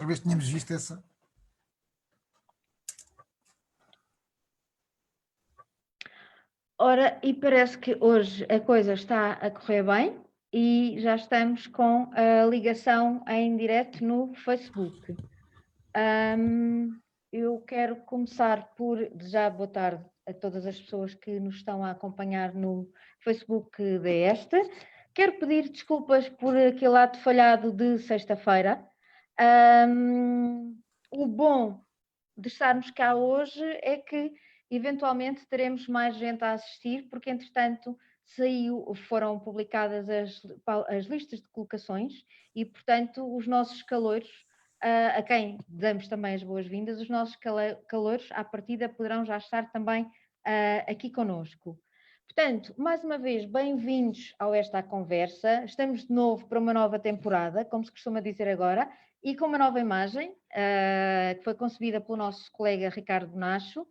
outra vez tínhamos visto essa. Ora, e parece que hoje a coisa está a correr bem e já estamos com a ligação em direto no Facebook. Eu quero começar por desejar boa tarde a todas as pessoas que nos estão a acompanhar no Facebook desta. Quero pedir desculpas por aquele ato falhado de sexta-feira. O bom de estarmos cá hoje é que eventualmente teremos mais gente a assistir, porque entretanto foram publicadas as listas de colocações e, portanto, os nossos calouros, a quem damos também as boas-vindas, os nossos calouros, à partida, poderão já estar também aqui conosco. Portanto, mais uma vez, bem-vindos ao Esta Conversa. Estamos de novo para uma nova temporada, como se costuma dizer agora, e com uma nova imagem, que foi concebida pelo nosso colega Ricardo Nacho.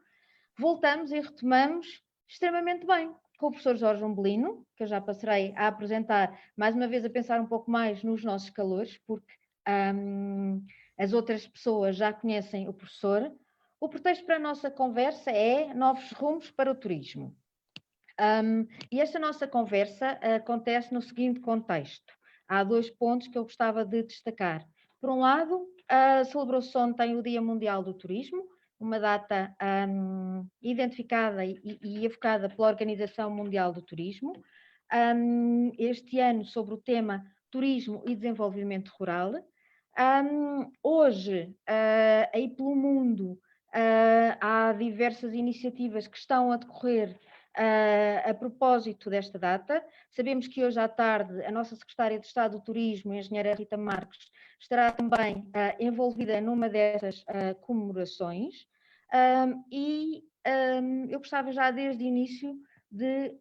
Voltamos e retomamos extremamente bem com o professor Jorge Umbelino, que eu já passarei a apresentar, mais uma vez a pensar um pouco mais nos nossos calores, porque as outras pessoas já conhecem o professor. O pretexto para a nossa conversa é novos rumos para o turismo. E esta nossa conversa acontece no seguinte contexto. Há 2 pontos que eu gostava de destacar. Por um lado, celebrou-se ontem o Dia Mundial do Turismo, uma data identificada e evocada pela Organização Mundial do Turismo. Este ano sobre o tema Turismo e Desenvolvimento Rural. Hoje, aí pelo mundo, há diversas iniciativas que estão a decorrer a propósito desta data. Sabemos que hoje à tarde a nossa Secretária de Estado do Turismo, a engenheira Rita Marques, estará também envolvida numa dessas comemorações eu gostava já desde o início de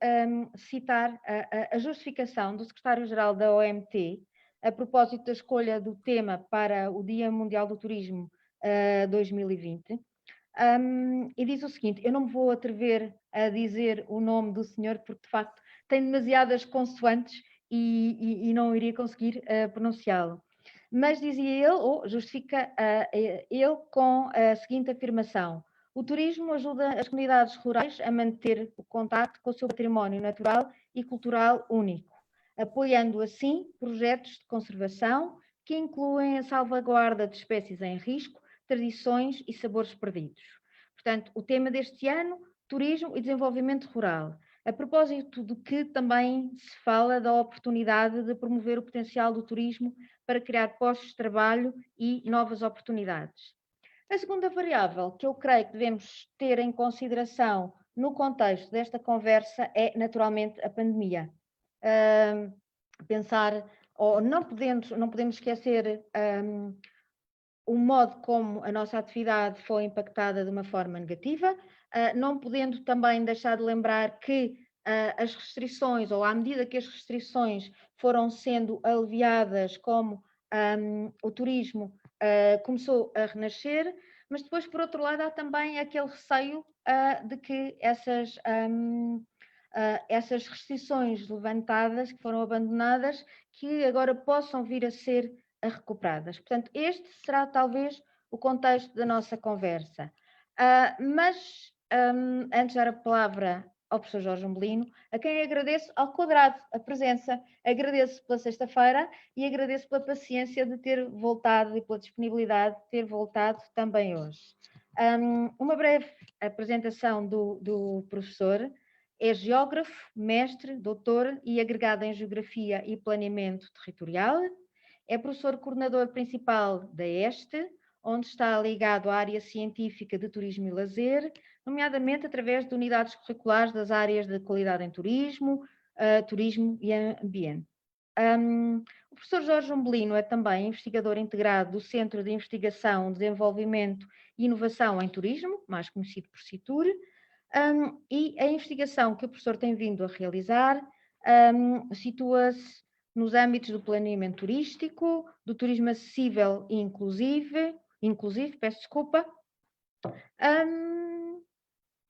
citar a justificação do Secretário-Geral da OMT a propósito da escolha do tema para o Dia Mundial do Turismo 2020. E diz o seguinte: eu não me vou atrever a dizer o nome do senhor porque de facto tem demasiadas consoantes e não iria conseguir pronunciá-lo. Mas dizia ele, ou justifica ele com a seguinte afirmação: o turismo ajuda as comunidades rurais a manter o contacto com o seu património natural e cultural único, apoiando assim projetos de conservação que incluem a salvaguarda de espécies em risco, tradições e sabores perdidos. Portanto, o tema deste ano, turismo e desenvolvimento rural. A propósito de que também se fala da oportunidade de promover o potencial do turismo para criar postos de trabalho e novas oportunidades. A segunda variável que eu creio que devemos ter em consideração no contexto desta conversa é, naturalmente, a pandemia. Pensar, ou não podemos esquecer o modo como a nossa atividade foi impactada de uma forma negativa, não podendo também deixar de lembrar que as restrições, ou à medida que as restrições foram sendo aliviadas, como o turismo começou a renascer, mas depois, por outro lado, há também aquele receio de que essas restrições levantadas, que foram abandonadas, que agora possam vir a ser recuperadas. Portanto, este será talvez o contexto da nossa conversa. Mas, antes de dar a palavra ao professor Jorge Umbelino, a quem agradeço ao quadrado a presença, agradeço pela sexta-feira e agradeço pela paciência de ter voltado e pela disponibilidade de ter voltado também hoje. Uma breve apresentação do professor. É geógrafo, mestre, doutor e agregado em Geografia e Planeamento Territorial. É professor coordenador principal da ESTE, onde está ligado à área científica de turismo e lazer, nomeadamente através de unidades curriculares das áreas de qualidade em turismo, turismo e ambiente. O professor Jorge Umbelino é também investigador integrado do Centro de Investigação, Desenvolvimento e Inovação em Turismo, mais conhecido por CITUR, e a investigação que o professor tem vindo a realizar situa-se nos âmbitos do planeamento turístico, do turismo acessível e inclusive, peço desculpa,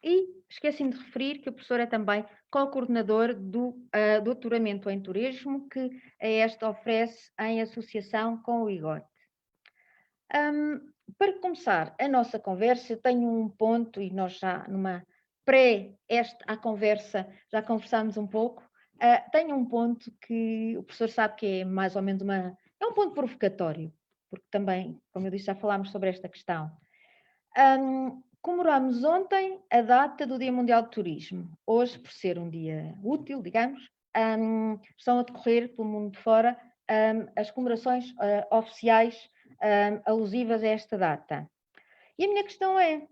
e esqueci-me de referir que o professor é também co-coordenador do doutoramento em turismo que a ESTE oferece em associação com o IGOT. Para começar a nossa conversa, eu tenho um ponto, e nós já numa à conversa já conversámos um pouco. Tenho um ponto que o professor sabe que é mais ou menos é um ponto provocatório, porque também, como eu disse, já falámos sobre esta questão. Comemoramos ontem a data do Dia Mundial do Turismo. Hoje, por ser um dia útil, digamos, estão a decorrer pelo mundo fora as comemorações oficiais alusivas a esta data. E a minha questão é: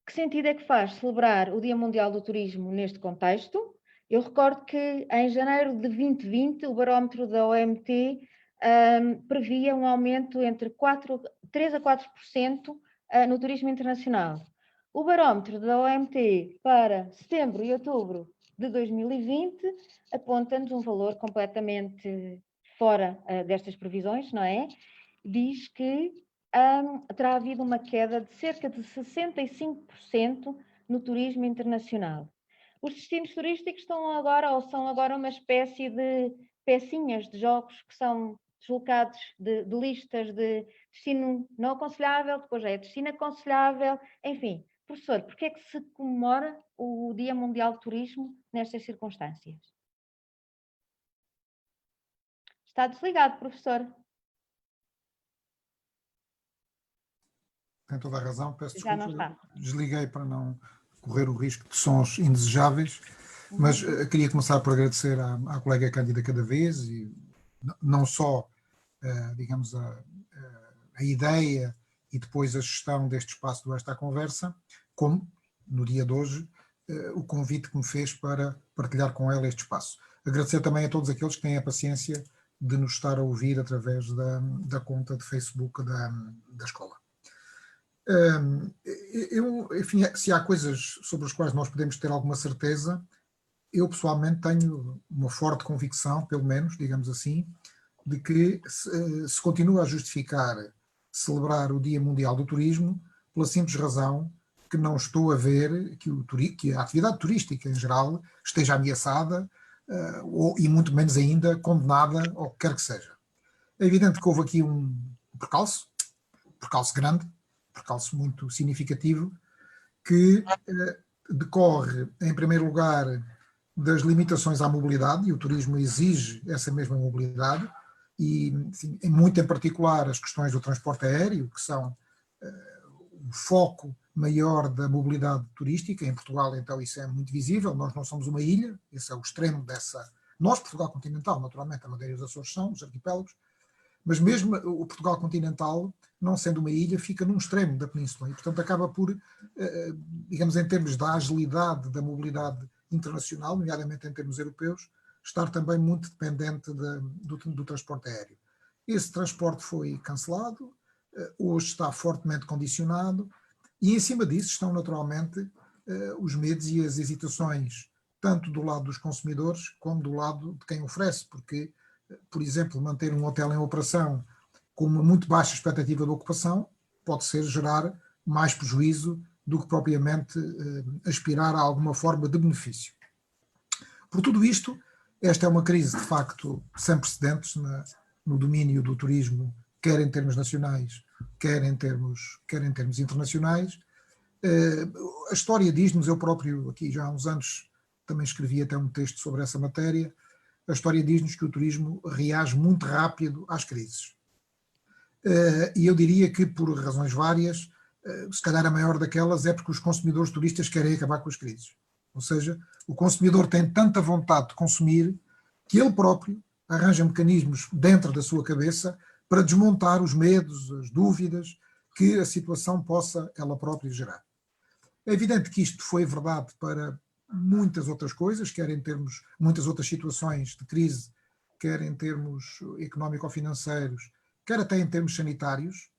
que sentido é que faz celebrar o Dia Mundial do Turismo neste contexto? Eu recordo que em janeiro de 2020 o barómetro da OMT previa um aumento entre 3 a 4% no turismo internacional. O barómetro da OMT para setembro e outubro de 2020 aponta-nos um valor completamente fora destas previsões, não é? Diz que terá havido uma queda de cerca de 65% no turismo internacional. Os destinos turísticos são agora uma espécie de pecinhas de jogos que são deslocados de listas de destino não aconselhável, depois é destino aconselhável, enfim. Professor, porquê é que se comemora o Dia Mundial do Turismo nestas circunstâncias? Está desligado, professor. Tem toda a razão, peço Já desculpa, não está. desliguei para não correr o risco de sons indesejáveis, mas queria começar por agradecer à colega Cândida Cadaves, e não só, digamos, a ideia e depois a gestão deste espaço do Esta Conversa, como, no dia de hoje, o convite que me fez para partilhar com ela este espaço. Agradecer também a todos aqueles que têm a paciência de nos estar a ouvir através da conta de Facebook da escola. Enfim, se há coisas sobre as quais nós podemos ter alguma certeza, eu pessoalmente tenho uma forte convicção, pelo menos, digamos assim, de que se continua a justificar celebrar o Dia Mundial do Turismo pela simples razão que não estou a ver que a atividade turística em geral esteja ameaçada e muito menos ainda condenada, ou o que quer que seja. É evidente que houve aqui um percalço grande, percalço muito significativo, que decorre, em primeiro lugar, das limitações à mobilidade, e o turismo exige essa mesma mobilidade, e enfim, muito em particular as questões do transporte aéreo, que são o foco maior da mobilidade turística. Em Portugal, então, isso é muito visível. Nós não somos uma ilha, esse é o extremo dessa... Nós, Portugal continental, naturalmente, a Madeira e os Açores são, os arquipélagos, mas mesmo o Portugal continental, não sendo uma ilha, fica num extremo da península e, portanto, acaba por, digamos, em termos da agilidade da mobilidade internacional, nomeadamente em termos europeus, estar também muito dependente do transporte aéreo. Esse transporte foi cancelado, hoje está fortemente condicionado e, em cima disso, estão naturalmente os medos e as hesitações, tanto do lado dos consumidores como do lado de quem oferece, porque, por exemplo, manter um hotel em operação com uma muito baixa expectativa de ocupação pode gerar mais prejuízo do que propriamente aspirar a alguma forma de benefício. Por tudo isto, esta é uma crise de facto sem precedentes no domínio do turismo, quer em termos nacionais, quer em termos internacionais. A história diz-nos, eu próprio aqui já há uns anos também escrevi até um texto sobre essa matéria, a história diz-nos que o turismo reage muito rápido às crises. E eu diria que, por razões várias, se calhar a maior daquelas é porque os consumidores turistas querem acabar com as crises. Ou seja, o consumidor tem tanta vontade de consumir que ele próprio arranja mecanismos dentro da sua cabeça para desmontar os medos, as dúvidas que a situação possa ela própria gerar. É evidente que isto foi verdade para muitas outras coisas, quer em termos, muitas outras situações de crise, quer em termos económico-financeiros, quer até em termos sanitários,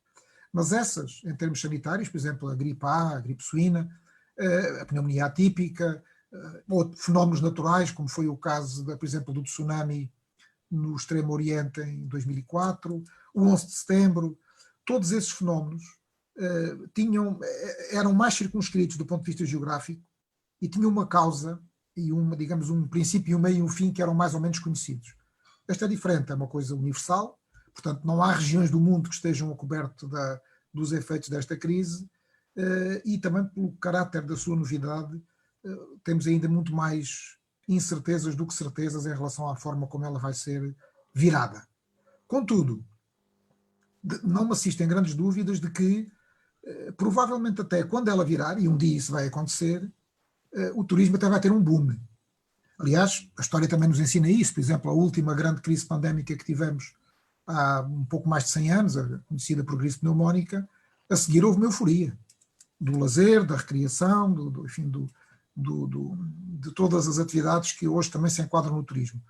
mas essas, em termos sanitários, por exemplo, a gripe A, a gripe suína, a pneumonia atípica, ou fenómenos naturais, como foi o caso, por exemplo, do tsunami no Extremo Oriente em 2004, o 11 de setembro, todos esses fenómenos eram mais circunscritos do ponto de vista geográfico e tinham uma causa e digamos, um princípio, um meio e um fim que eram mais ou menos conhecidos. Esta é diferente, é uma coisa universal, portanto não há regiões do mundo que estejam a coberto dos efeitos desta crise, e também pelo caráter da sua novidade, temos ainda muito mais incertezas do que certezas em relação à forma como ela vai ser virada. Contudo, não me assistem grandes dúvidas de que, provavelmente até quando ela virar, e um dia isso vai acontecer, o turismo até vai ter um boom. Aliás, a história também nos ensina isso. Por exemplo, a última grande crise pandémica que tivemos há um pouco mais de 100 anos, conhecida por gripe pneumónica, a seguir houve uma euforia do lazer, da recreação, enfim, de todas as atividades que hoje também se enquadram no turismo.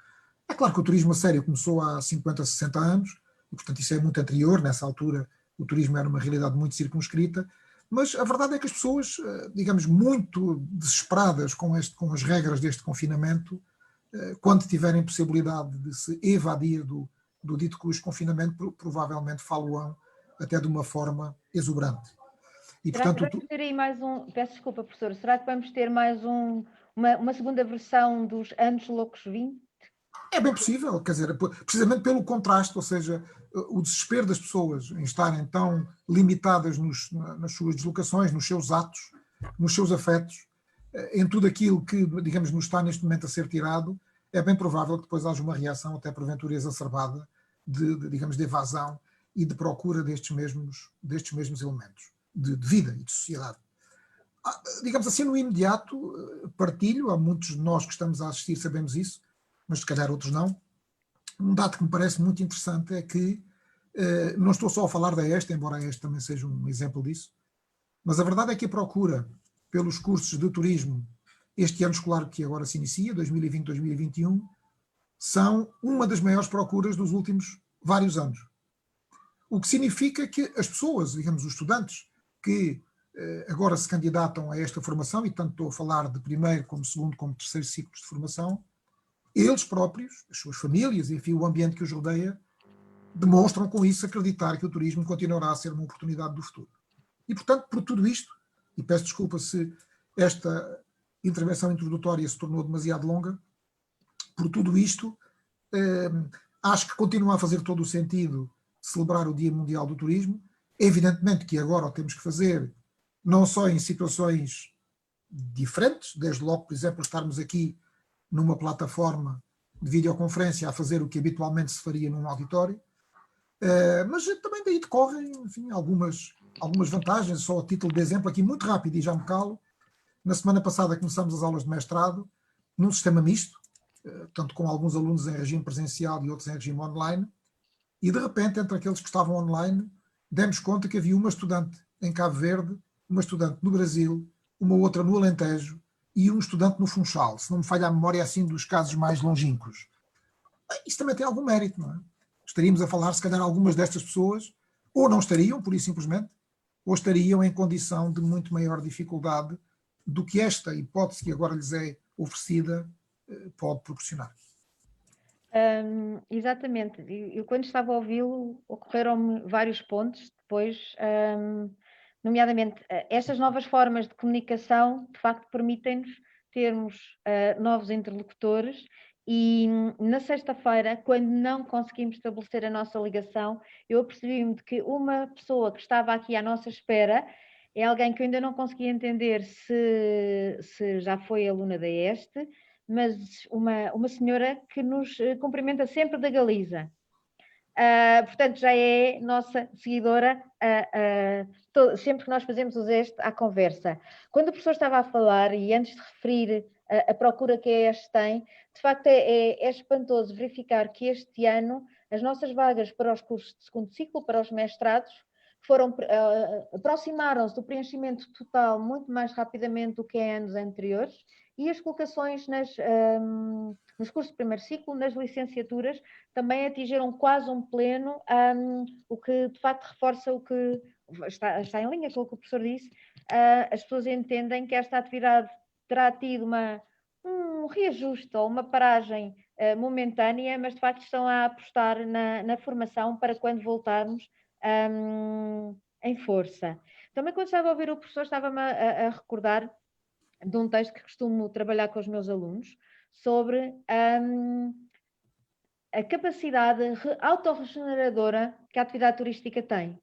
É claro que o turismo a sério começou há 50, 60 anos, e portanto isso é muito anterior. Nessa altura o turismo era uma realidade muito circunscrita, mas a verdade é que as pessoas, digamos, muito desesperadas com as regras deste confinamento, quando tiverem possibilidade de se evadir do dito confinamento, provavelmente falam até de uma forma exuberante. E, Será que portanto, vamos ter aí mais um... Peço desculpa, professor. Será que vamos ter mais uma segunda versão dos Anos Loucos 20? é bem possível, quer dizer, precisamente pelo contraste, ou seja, o desespero das pessoas em estarem tão limitadas nas suas deslocações, nos seus atos, nos seus afetos, em tudo aquilo que, digamos, nos está neste momento a ser tirado, é bem provável que depois haja uma reação até porventura exacerbada digamos, de evasão e de procura destes mesmos elementos de vida e de sociedade. Digamos assim, no imediato, partilho, há muitos de nós que estamos a assistir sabemos isso, mas se calhar outros não. Um dado que me parece muito interessante é que, não estou só a falar da ESTA, embora a ESTA também seja um exemplo disso, mas a verdade é que a procura pelos cursos de turismo este ano escolar que agora se inicia, 2020-2021, são uma das maiores procuras dos últimos vários anos. O que significa que as pessoas, digamos, os estudantes que agora se candidatam a esta formação, e tanto estou a falar de primeiro, como segundo, como terceiro ciclos de formação, eles próprios, as suas famílias, enfim, o ambiente que os rodeia, demonstram com isso acreditar que o turismo continuará a ser uma oportunidade do futuro. E, portanto, por tudo isto, e peço desculpa se esta intervenção introdutória se tornou demasiado longa, por tudo isto, acho que continua a fazer todo o sentido celebrar o Dia Mundial do Turismo. É evidentemente que agora o temos que fazer não só em situações diferentes, desde logo, por exemplo, estarmos aqui numa plataforma de videoconferência a fazer o que habitualmente se faria num auditório, mas também daí decorrem, enfim, algumas vantagens. Só a título de exemplo, aqui muito rápido e já me calo, na semana passada começamos as aulas de mestrado num sistema misto, tanto com alguns alunos em regime presencial e outros em regime online, e de repente, entre aqueles que estavam online, demos conta que havia uma estudante em Cabo Verde, uma estudante no Brasil, uma outra no Alentejo e um estudante no Funchal, se não me falha a memória assim dos casos mais longínquos. Isso também tem algum mérito, não é? Estaríamos a falar, se calhar, algumas destas pessoas ou não estariam, por isso simplesmente, ou estariam em condição de muito maior dificuldade do que esta hipótese que agora lhes é oferecida pode proporcionar. Exatamente. Eu quando estava a ouvi-lo, ocorreram-me vários pontos depois, nomeadamente estas novas formas de comunicação, de facto, permitem-nos termos novos interlocutores. E na sexta-feira, quando não conseguimos estabelecer a nossa ligação, eu apercebi-me de que uma pessoa que estava aqui à nossa espera é alguém que eu ainda não conseguia entender se já foi aluna da ESTE, mas uma senhora que nos cumprimenta sempre da Galiza. Portanto, já é nossa seguidora, sempre que nós fazemos o gesto à conversa. Quando o professor estava a falar, e antes de referir a procura que a ESTE tem, de facto é espantoso verificar que este ano as nossas vagas para os cursos de segundo ciclo, para os mestrados, aproximaram-se do preenchimento total muito mais rapidamente do que em anos anteriores, e as colocações nos cursos de primeiro ciclo, nas licenciaturas, também atingiram quase um pleno, o que de facto reforça o que está em linha com o que o professor disse. As pessoas entendem que esta atividade terá tido um reajuste ou uma paragem momentânea, mas de facto estão a apostar na formação para quando voltarmos em força. Também quando estava a ouvir o professor, estava-me a recordar de um texto que costumo trabalhar com os meus alunos sobre a capacidade autorregeneradora que a atividade turística tem,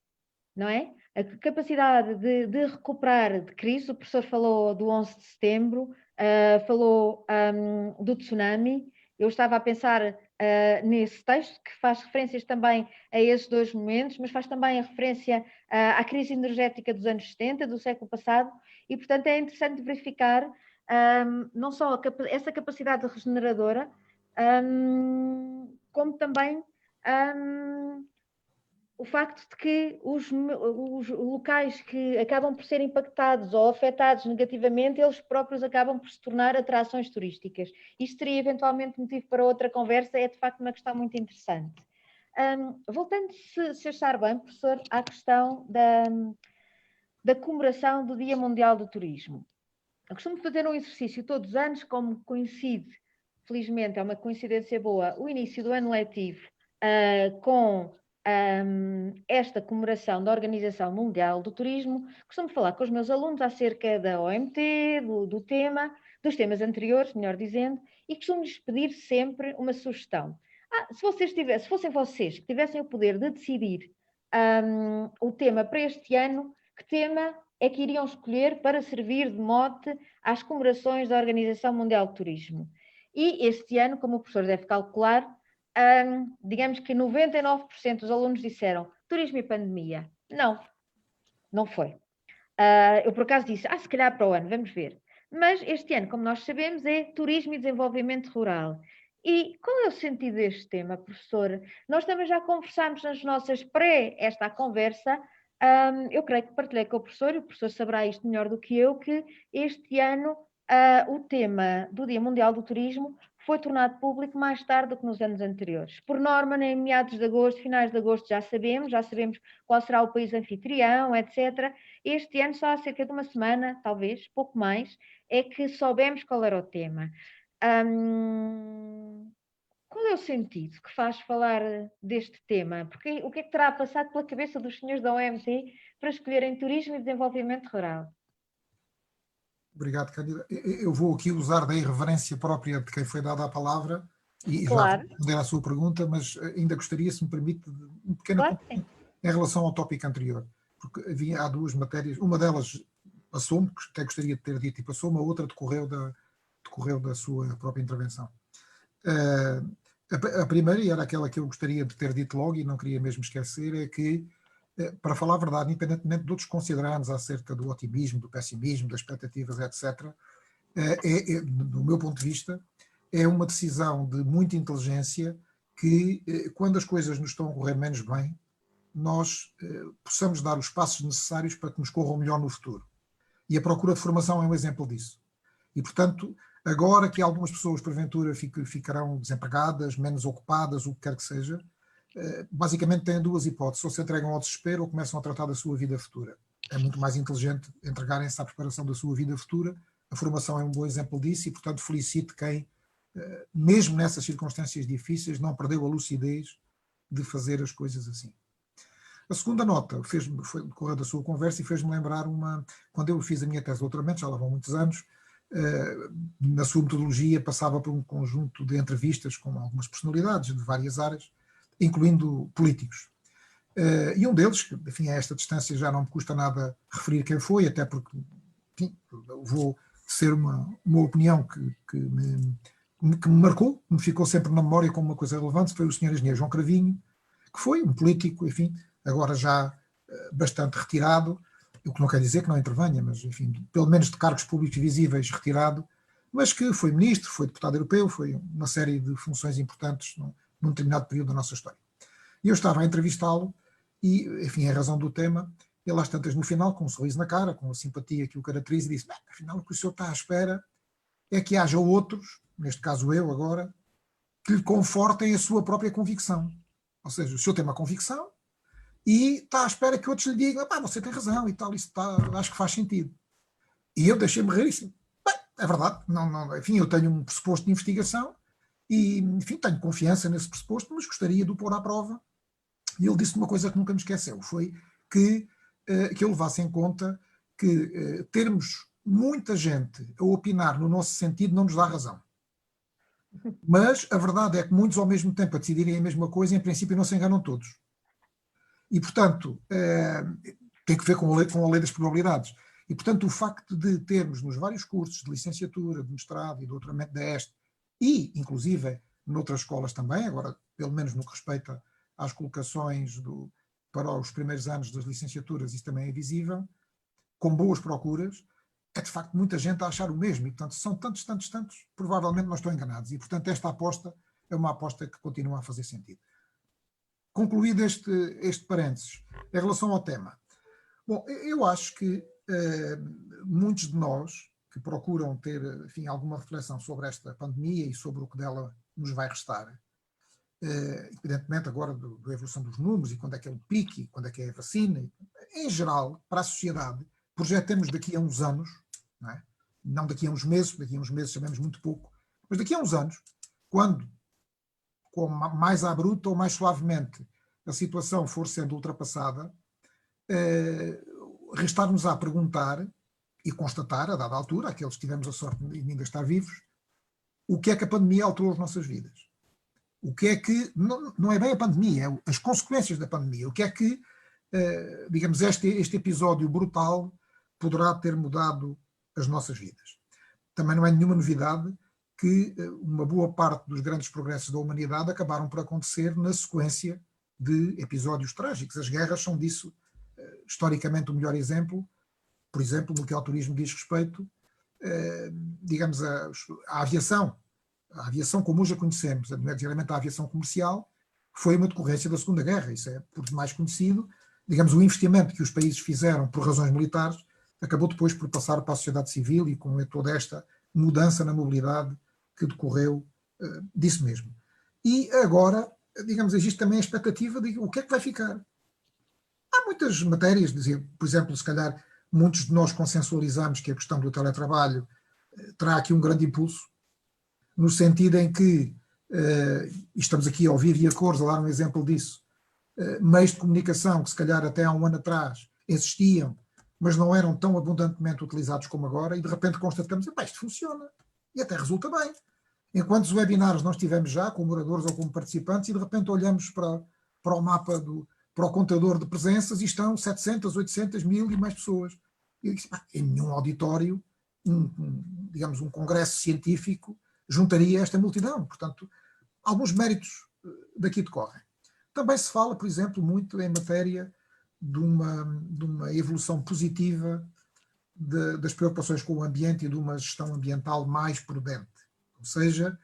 não é? a capacidade de recuperar de crise. O professor falou do 11 de setembro, falou do tsunami. Eu estava a pensar nesse texto, que faz referências também a esses dois momentos, mas faz também a referência à crise energética dos anos 70, do século passado, e, portanto, é interessante verificar não só essa capacidade regeneradora, como também o facto de que os locais que acabam por ser impactados ou afetados negativamente, eles próprios acabam por se tornar atrações turísticas. Isto seria eventualmente motivo para outra conversa, é de facto uma questão muito interessante. Voltando, se achar bem, professor, à questão da comemoração do Dia Mundial do Turismo. Eu costumo fazer um exercício todos os anos, como coincide, felizmente é uma coincidência boa, o início do ano letivo com esta comemoração da Organização Mundial do Turismo. Costumo falar com os meus alunos acerca da OMT, do tema, dos temas anteriores, melhor dizendo, e costumo-lhes pedir sempre uma sugestão. Se fossem vocês que tivessem o poder de decidir o tema para este ano, que tema é que iriam escolher para servir de mote às comemorações da Organização Mundial do Turismo? E este ano, como o professor deve calcular, digamos que 99% dos alunos disseram turismo e pandemia. Não, não foi. Eu por acaso disse, se calhar para o ano, vamos ver. Mas este ano, como nós sabemos, é turismo e desenvolvimento rural. E qual é o sentido deste tema, professor? Nós também já conversámos nas nossas esta conversa. Eu creio que partilhei com o professor saberá isto melhor do que eu, que este ano o tema do Dia Mundial do Turismo foi tornado público mais tarde do que nos anos anteriores. Por norma, em meados de agosto, finais de agosto, já sabemos qual será o país anfitrião, etc. Este ano, só há cerca de uma semana, talvez, pouco mais, é que soubemos qual era o tema. Qual é o sentido que faz falar deste tema? Porque o que é que terá passado pela cabeça dos senhores da OMT para escolherem turismo e desenvolvimento rural? Obrigado, Cândida. Eu vou aqui usar da irreverência própria de quem foi dada a palavra e Claro. já vou responder à sua pergunta, mas ainda gostaria, se me permite, um pequeno Claro, ponto em relação ao tópico anterior, porque há duas matérias, uma delas passou-me, que até gostaria de ter dito e passou-me, a outra decorreu da sua própria intervenção. A primeira, e era aquela que eu gostaria de ter dito logo e não queria mesmo esquecer, é que, para falar a verdade, independentemente de outros considerarmos acerca do otimismo, do pessimismo, das expectativas, etc., do meu ponto de vista, é uma decisão de muita inteligência que, quando as coisas nos estão a correr menos bem, nós possamos dar os passos necessários para que nos corram melhor no futuro. E a procura de formação é um exemplo disso. E, portanto, agora que algumas pessoas, porventura, ficarão desempregadas, menos ocupadas, o que quer que seja, basicamente têm duas hipóteses: ou se entregam ao desespero ou começam a tratar da sua vida futura. É muito mais inteligente entregarem-se à preparação da sua vida futura. A formação é um bom exemplo disso e, portanto, felicito quem, mesmo nessas circunstâncias difíceis, não perdeu a lucidez de fazer as coisas assim. A segunda nota foi decorrer da sua conversa e fez-me lembrar quando eu fiz a minha tese de doutoramento, já lá vão muitos anos, na sua metodologia passava por um conjunto de entrevistas com algumas personalidades de várias áreas, incluindo políticos. E um deles, que, enfim, a esta distância já não me custa nada referir quem foi, até porque, enfim, vou ser uma opinião que me marcou, que me ficou sempre na memória como uma coisa relevante, foi o Sr. Engenheiro João Cravinho, que foi um político, enfim, agora já bastante retirado, o que não quer dizer que não intervenha, mas, enfim, pelo menos de cargos públicos visíveis, retirado, mas que foi ministro, foi deputado europeu, foi uma série de funções importantes num determinado período da nossa história. E eu estava a entrevistá-lo e, enfim, em razão do tema, ele às tantas no final, com um sorriso na cara, com a simpatia que o caracteriza, disse: afinal o que o senhor está à espera é que haja outros, neste caso eu agora, que lhe confortem a sua própria convicção. Ou seja, o senhor tem uma convicção e está à espera que outros lhe digam: você tem razão e tal, isso acho que faz sentido. E eu deixei-me rir e disse: é verdade, enfim, eu tenho um pressuposto de investigação e, enfim, tenho confiança nesse pressuposto, mas gostaria de o pôr à prova. E ele disse uma coisa que nunca me esqueceu, foi que eu levasse em conta que termos muita gente a opinar no nosso sentido não nos dá razão. Mas a verdade é que muitos ao mesmo tempo a decidirem a mesma coisa, em princípio não se enganam todos. E, portanto, tem que ver com a lei das probabilidades. E, portanto, o facto de termos nos vários cursos de licenciatura, de mestrado e de doutoramento da EST, e, inclusive, noutras escolas também, agora, pelo menos no que respeita às colocações para os primeiros anos das licenciaturas, isso também é visível, com boas procuras, é de facto muita gente a achar o mesmo, e portanto são tantos, provavelmente não estão enganados, e portanto esta aposta é uma aposta que continua a fazer sentido. Concluído este parênteses, em relação ao tema, bom, eu acho que muitos de nós que procuram ter, enfim, alguma reflexão sobre esta pandemia e sobre o que dela nos vai restar, evidentemente agora da evolução dos números e quando é que é o pique, quando é que é a vacina, em geral, para a sociedade, projetamos daqui a uns anos, não daqui a uns meses sabemos muito pouco, mas daqui a uns anos, quando, com mais à bruta ou mais suavemente, a situação for sendo ultrapassada, restar-nos a perguntar e constatar, a dada altura, aqueles que tivemos a sorte de ainda estar vivos, o que é que a pandemia alterou as nossas vidas. O que é que, não é bem a pandemia, é as consequências da pandemia, o que é que, digamos, este episódio brutal poderá ter mudado as nossas vidas. Também não é nenhuma novidade que uma boa parte dos grandes progressos da humanidade acabaram por acontecer na sequência de episódios trágicos. As guerras são disso, historicamente, o melhor exemplo. Por exemplo, no que ao turismo diz respeito, digamos, a aviação. A aviação como hoje a conhecemos, nomeadamente a aviação comercial, foi uma decorrência da Segunda Guerra. Isso é por demais conhecido. Digamos, o investimento que os países fizeram por razões militares acabou depois por passar para a sociedade civil e com toda esta mudança na mobilidade que decorreu disso mesmo. E agora, digamos, existe também a expectativa de o que é que vai ficar. Há muitas matérias, por exemplo, se calhar muitos de nós consensualizamos que a questão do teletrabalho terá aqui um grande impulso, no sentido em que, estamos aqui a ouvir e a cores, a dar um exemplo disso, meios de comunicação que se calhar até há um ano atrás existiam, mas não eram tão abundantemente utilizados como agora, e de repente constatamos, isto funciona, e até resulta bem. Enquanto os webinars nós tivemos já, como oradores ou como participantes, e de repente olhamos para o mapa, para o contador de presenças, e estão 700, 800, 1000 e mais pessoas. E eu disse, em nenhum auditório, digamos, um congresso científico juntaria esta multidão. Portanto, alguns méritos daqui decorrem. Também se fala, por exemplo, muito em matéria de uma evolução positiva das preocupações com o ambiente e de uma gestão ambiental mais prudente. Ou seja,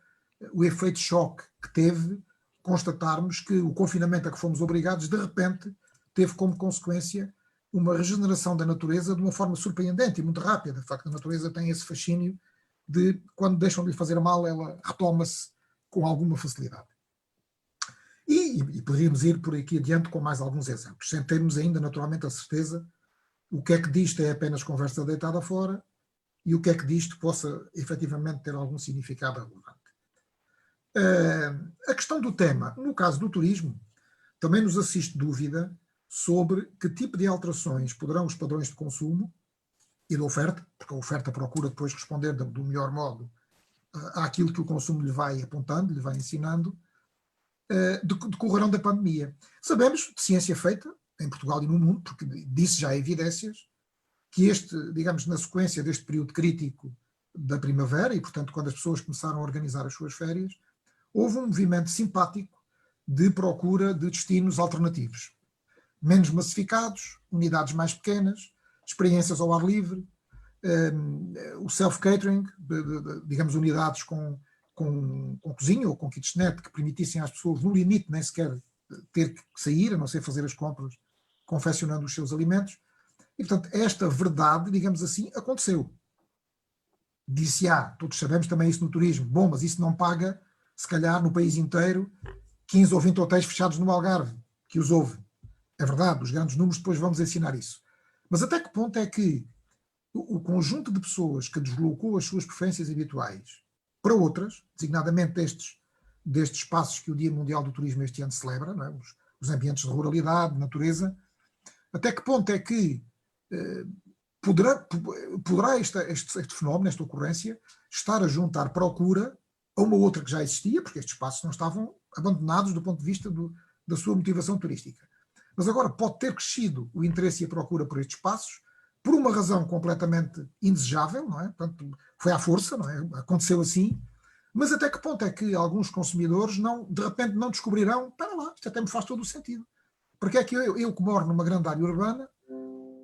o efeito de choque que teve constatarmos que o confinamento a que fomos obrigados, de repente, teve como consequência uma regeneração da natureza de uma forma surpreendente e muito rápida. De facto, a natureza tem esse fascínio de, quando deixam de lhe fazer mal, ela retoma-se com alguma facilidade. E poderíamos ir por aqui adiante com mais alguns exemplos, sem termos ainda, naturalmente, a certeza o que é que disto é apenas conversa deitada fora e o que é que disto possa, efetivamente, ter algum significado relevante. A questão do tema, no caso do turismo, também nos assiste dúvida sobre que tipo de alterações poderão os padrões de consumo e da oferta, porque a oferta procura depois responder do melhor modo àquilo que o consumo lhe vai apontando, lhe vai ensinando, decorrerão da pandemia. Sabemos, de ciência feita, em Portugal e no mundo, porque disso já há evidências, que digamos, na sequência deste período crítico da primavera, e portanto quando as pessoas começaram a organizar as suas férias, houve um movimento simpático de procura de destinos alternativos. Menos massificados, unidades mais pequenas, experiências ao ar livre, o self-catering, digamos, unidades com cozinha ou com kitchenette que permitissem às pessoas, no limite, nem sequer ter que sair, a não ser fazer as compras, confeccionando os seus alimentos. E, portanto, esta verdade, digamos assim, aconteceu. Disse-se, todos sabemos também isso no turismo, bom, mas isso não paga, se calhar, no país inteiro, 15 ou 20 hotéis fechados no Algarve, que os houve. É verdade, os grandes números depois vão-nos ensinar isso. Mas até que ponto é que o conjunto de pessoas que deslocou as suas preferências habituais para outras, designadamente destes espaços que o Dia Mundial do Turismo este ano celebra, não é? Os ambientes de ruralidade, natureza, até que ponto é que poderá este fenómeno, esta ocorrência, estar a juntar procura a uma outra que já existia, porque estes espaços não estavam abandonados do ponto de vista da sua motivação turística. Mas agora pode ter crescido o interesse e a procura por estes espaços por uma razão completamente indesejável, não é? Portanto, foi à força, não é? Aconteceu assim. Mas até que ponto é que alguns consumidores de repente não descobrirão, espera lá, isto até me faz todo o sentido. Porque é que eu que moro numa grande área urbana,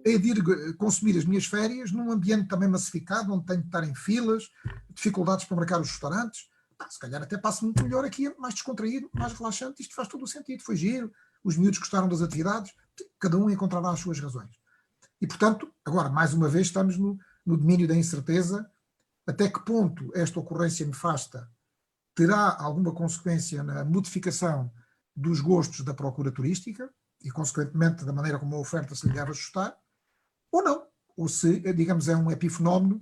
hei de ir consumir as minhas férias num ambiente também massificado, onde tenho de estar em filas, dificuldades para marcar os restaurantes. Se calhar até passo muito melhor aqui, mais descontraído, mais relaxante. Isto faz todo o sentido. Foi giro, os miúdos gostaram das atividades, cada um encontrará as suas razões. E, portanto, agora, mais uma vez, estamos no domínio da incerteza. Até que ponto esta ocorrência nefasta terá alguma consequência na modificação dos gostos da procura turística e, consequentemente, da maneira como a oferta se lhe deve ajustar, ou não. Ou se, digamos, é um epifenómeno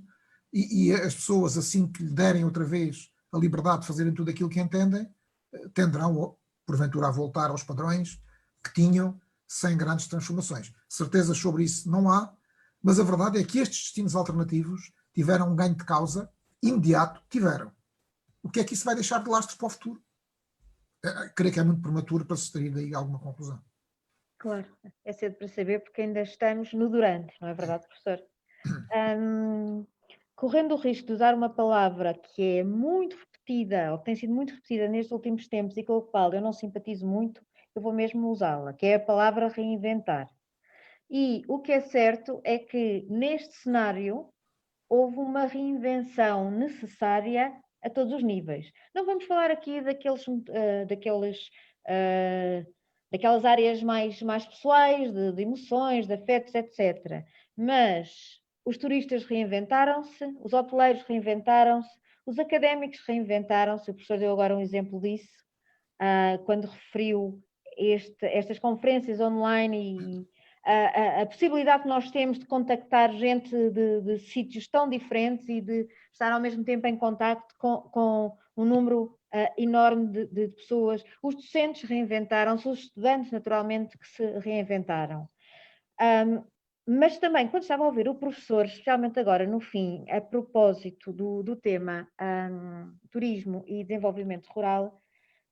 e as pessoas, assim que lhe derem outra vez a liberdade de fazerem tudo aquilo que entendem, tenderão, porventura, a voltar aos padrões que tinham, sem grandes transformações. Certezas sobre isso não há, mas a verdade é que estes destinos alternativos tiveram um ganho de causa imediato, tiveram. O que é que isso vai deixar de lastro para o futuro? Creio que é muito prematuro para se extrair daí alguma conclusão. Claro, é cedo para saber porque ainda estamos no durante, não é verdade, professor? Correndo o risco de usar uma palavra que é muito repetida, ou que tem sido muito repetida nestes últimos tempos e com a qual eu não simpatizo muito, eu vou mesmo usá-la, que é a palavra reinventar. E o que é certo é que neste cenário houve uma reinvenção necessária a todos os níveis. Não vamos falar aqui daquelas áreas mais pessoais, de emoções, de afetos, etc. Mas os turistas reinventaram-se, os hoteleiros reinventaram-se, os académicos reinventaram-se. O professor deu agora um exemplo disso, quando referiu estas conferências online e a possibilidade que nós temos de contactar gente de sítios tão diferentes e de estar ao mesmo tempo em contacto com um número enorme de pessoas. Os docentes reinventaram-se, os estudantes, naturalmente, que se reinventaram. Mas também, quando estava a ouvir o professor, especialmente agora no fim, a propósito do tema turismo e desenvolvimento rural,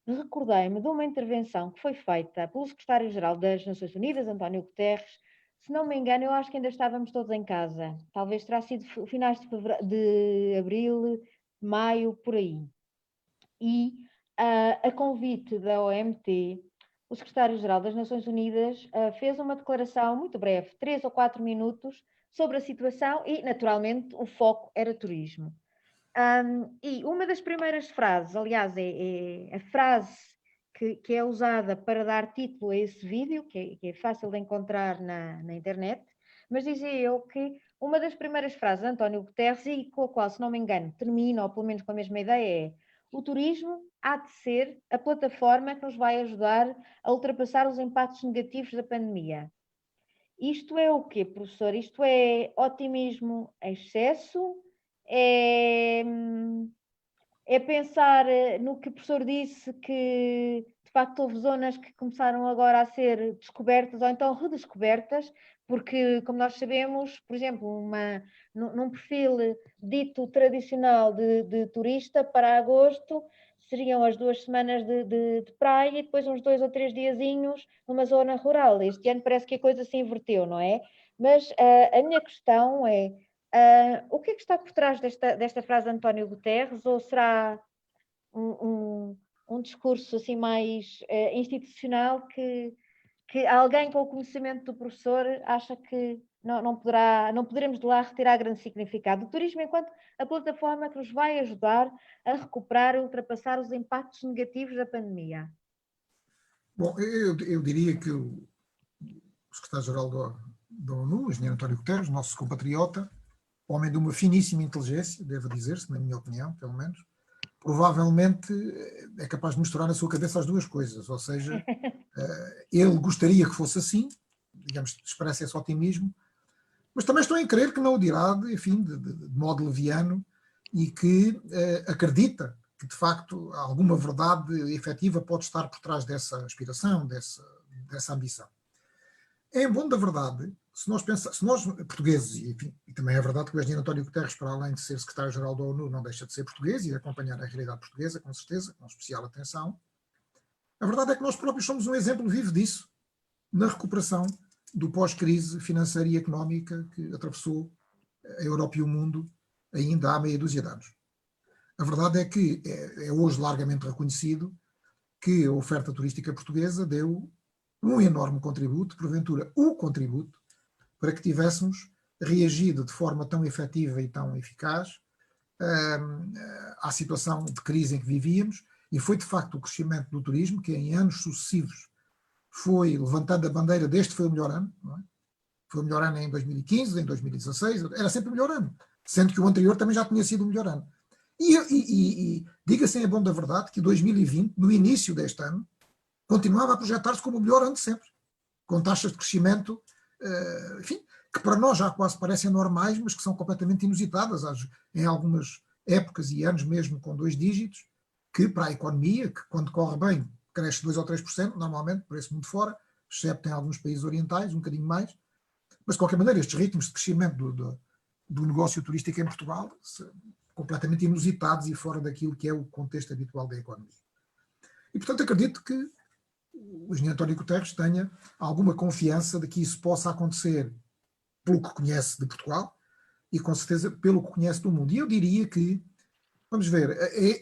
recordei-me de uma intervenção que foi feita pelo secretário-geral das Nações Unidas, António Guterres. Se não me engano, eu acho que ainda estávamos todos em casa. Talvez terá sido finais de abril, maio, por aí. E, a convite da OMT, o secretário-geral das Nações Unidas fez uma declaração muito breve, 3 ou 4 minutos, sobre a situação e, naturalmente, o foco era turismo. E uma das primeiras frases, aliás, é a frase que é usada para dar título a esse vídeo, que é fácil de encontrar na internet, mas dizia eu que uma das primeiras frases de António Guterres, e com a qual, se não me engano, termina, ou pelo menos com a mesma ideia, é: o turismo há de ser a plataforma que nos vai ajudar a ultrapassar os impactos negativos da pandemia. Isto é o quê, professor? Isto é otimismo em excesso? É pensar no que o professor disse, que de facto houve zonas que começaram agora a ser descobertas ou então redescobertas, porque, como nós sabemos, por exemplo, num perfil dito tradicional de turista, para agosto seriam as 2 semanas de praia e depois uns 2 ou 3 diazinhos numa zona rural. Este ano parece que a coisa se inverteu, não é? Mas a minha questão é: o que é que está por trás desta frase de António Guterres? Ou será um discurso assim mais institucional que alguém com o conhecimento do professor acha que não poderemos de lá retirar grande significado? O turismo enquanto a plataforma que nos vai ajudar a recuperar e ultrapassar os impactos negativos da pandemia. Bom, eu diria que o secretário-geral da ONU, o engenheiro António Guterres, nosso compatriota, homem de uma finíssima inteligência, devo dizer-se, na minha opinião, pelo menos, provavelmente é capaz de misturar na sua cabeça as duas coisas, ou seja, ele gostaria que fosse assim, digamos, expressa esse otimismo, mas também estou em crer que não o dirá, enfim, de modo leviano, e que acredita que, de facto, alguma verdade efetiva pode estar por trás dessa aspiração, dessa ambição. Em bom da verdade, se nós portugueses, enfim, e também é verdade que o engenheiro António Guterres, para além de ser secretário-geral da ONU, não deixa de ser português e de acompanhar a realidade portuguesa, com certeza, com especial atenção, a verdade é que nós próprios somos um exemplo vivo disso. na recuperação do pós-crise financeira e económica que atravessou a Europa e o mundo ainda há meia dúzia de anos. A verdade é que é hoje largamente reconhecido que a oferta turística portuguesa deu um enorme contributo, porventura o contributo, para que tivéssemos reagido de forma tão efetiva e tão eficaz à situação de crise em que vivíamos, e foi de facto o crescimento do turismo que em anos sucessivos foi levantando a bandeira deste foi o melhor ano, não é? Foi o melhor ano em 2015, em 2016, era sempre o melhor ano, sendo que o anterior também já tinha sido o melhor ano. E diga-se em bom da verdade que 2020, no início deste ano, continuava a projetar-se como o melhor ano de sempre, com taxas de crescimento, enfim, que para nós já quase parecem normais, mas que são completamente inusitadas, em algumas épocas e anos mesmo com 2 dígitos, que para a economia, que quando corre bem, cresce 2 ou 3%, normalmente, por esse mundo fora, excepto em alguns países orientais, um bocadinho mais, mas de qualquer maneira, estes ritmos de crescimento do negócio turístico em Portugal são completamente inusitados e fora daquilo que é o contexto habitual da economia. E, portanto, acredito que o engenheiro António Guterres tenha alguma confiança de que isso possa acontecer pelo que conhece de Portugal e, com certeza, pelo que conhece do mundo. E eu diria que, vamos ver,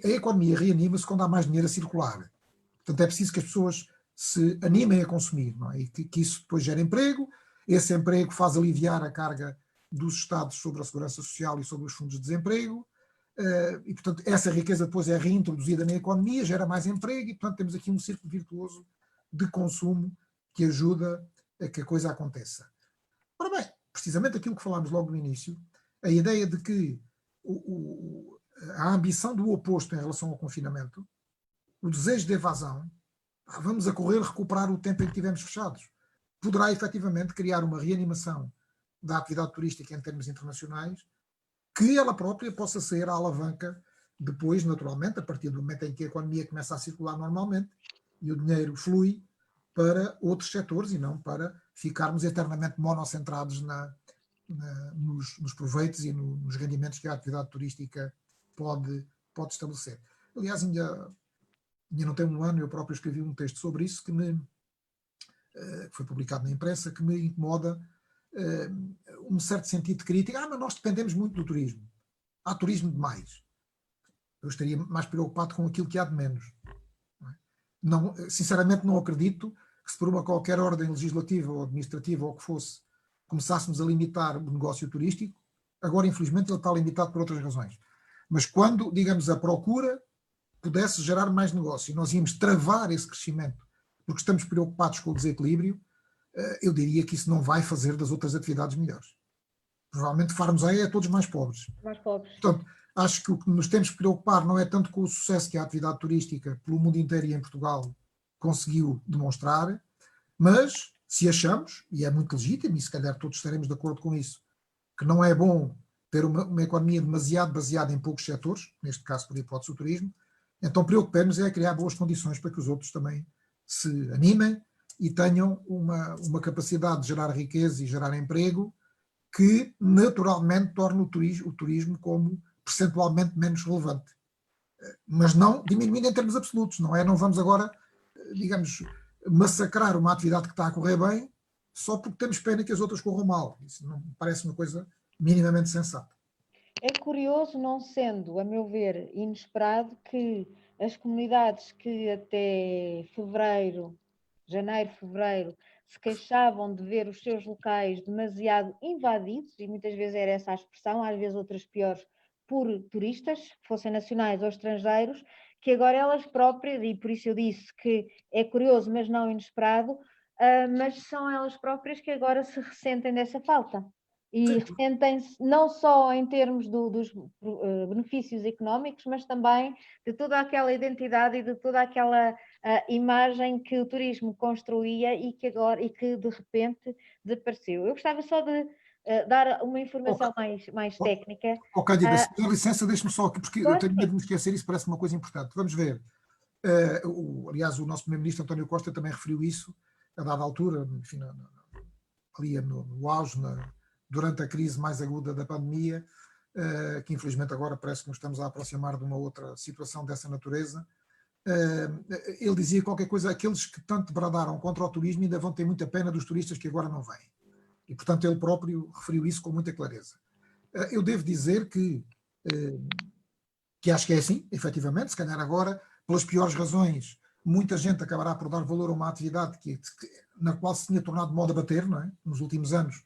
a economia reanima-se quando há mais dinheiro a circular. Portanto, é preciso que as pessoas se animem a consumir, não é? E que isso depois gere emprego, esse emprego faz aliviar a carga dos Estados sobre a segurança social e sobre os fundos de desemprego, e, portanto, essa riqueza depois é reintroduzida na economia, gera mais emprego e, portanto, temos aqui um círculo virtuoso de consumo que ajuda a que a coisa aconteça. Ora bem, precisamente aquilo que falámos logo no início, a ideia de que a ambição do oposto em relação ao confinamento, o desejo de evasão, vamos a correr recuperar o tempo em que estivemos fechados, poderá efetivamente criar uma reanimação da atividade turística em termos internacionais, que ela própria possa ser a alavanca depois, naturalmente, a partir do momento em que a economia começa a circular normalmente e o dinheiro flui para outros setores e não para ficarmos eternamente monocentrados nos proveitos e nos rendimentos que a atividade turística pode estabelecer. Aliás, ainda não tem um ano, eu próprio escrevi um texto sobre isso que foi publicado na imprensa, que me incomoda um certo sentido de crítica. Mas nós dependemos muito do turismo. Há turismo demais. Eu estaria mais preocupado com aquilo que há de menos. Não, sinceramente não acredito que se por uma qualquer ordem legislativa ou administrativa ou o que fosse, começássemos a limitar o negócio turístico. Agora, infelizmente, ele está limitado por outras razões. Mas quando, digamos, a procura pudesse gerar mais negócio e nós íamos travar esse crescimento porque estamos preocupados com o desequilíbrio, eu diria que isso não vai fazer das outras atividades melhores. Provavelmente farmos aí a todos mais pobres. Mais pobres. Portanto, acho que o que nos temos que preocupar não é tanto com o sucesso que a atividade turística pelo mundo inteiro e em Portugal conseguiu demonstrar, mas se achamos, e é muito legítimo, e se calhar todos estaremos de acordo com isso, que não é bom ter uma economia demasiado baseada em poucos setores, neste caso por hipótese o turismo, então preocupemos é criar boas condições para que os outros também se animem e tenham uma capacidade de gerar riqueza e gerar emprego que naturalmente torne o turismo como percentualmente menos relevante. Mas não diminuindo em termos absolutos, não é? Não vamos agora, digamos, massacrar uma atividade que está a correr bem só porque temos pena que as outras corram mal. Isso não me parece uma coisa minimamente sensata. É curioso, não sendo, a meu ver, inesperado, que as comunidades que até janeiro, fevereiro, se queixavam de ver os seus locais demasiado invadidos, e muitas vezes era essa a expressão, às vezes outras piores, por turistas, fossem nacionais ou estrangeiros, que agora elas próprias, e por isso eu disse que é curioso, mas não inesperado, mas são elas próprias que agora se ressentem dessa falta. E ressentem-se não só em termos dos benefícios económicos, mas também de toda aquela identidade e de toda aquela imagem que o turismo construía e que de repente desapareceu. Eu gostava só de dar uma informação mais técnica. Ok, diga, se tem licença, deixe-me só aqui, porque eu tenho medo de me esquecer, isso parece uma coisa importante. Vamos ver. Aliás, o nosso primeiro-ministro António Costa também referiu isso, a dada altura, enfim, ali no auge, durante a crise mais aguda da pandemia, que infelizmente agora parece que nos estamos a aproximar de uma outra situação dessa natureza, ele dizia qualquer coisa, aqueles que tanto bradaram contra o turismo ainda vão ter muita pena dos turistas que agora não vêm. E, portanto, ele próprio referiu isso com muita clareza. Eu devo dizer que acho que é assim, efetivamente, se calhar agora, pelas piores razões, muita gente acabará por dar valor a uma atividade na qual se tinha tornado moda bater, não é? Nos últimos anos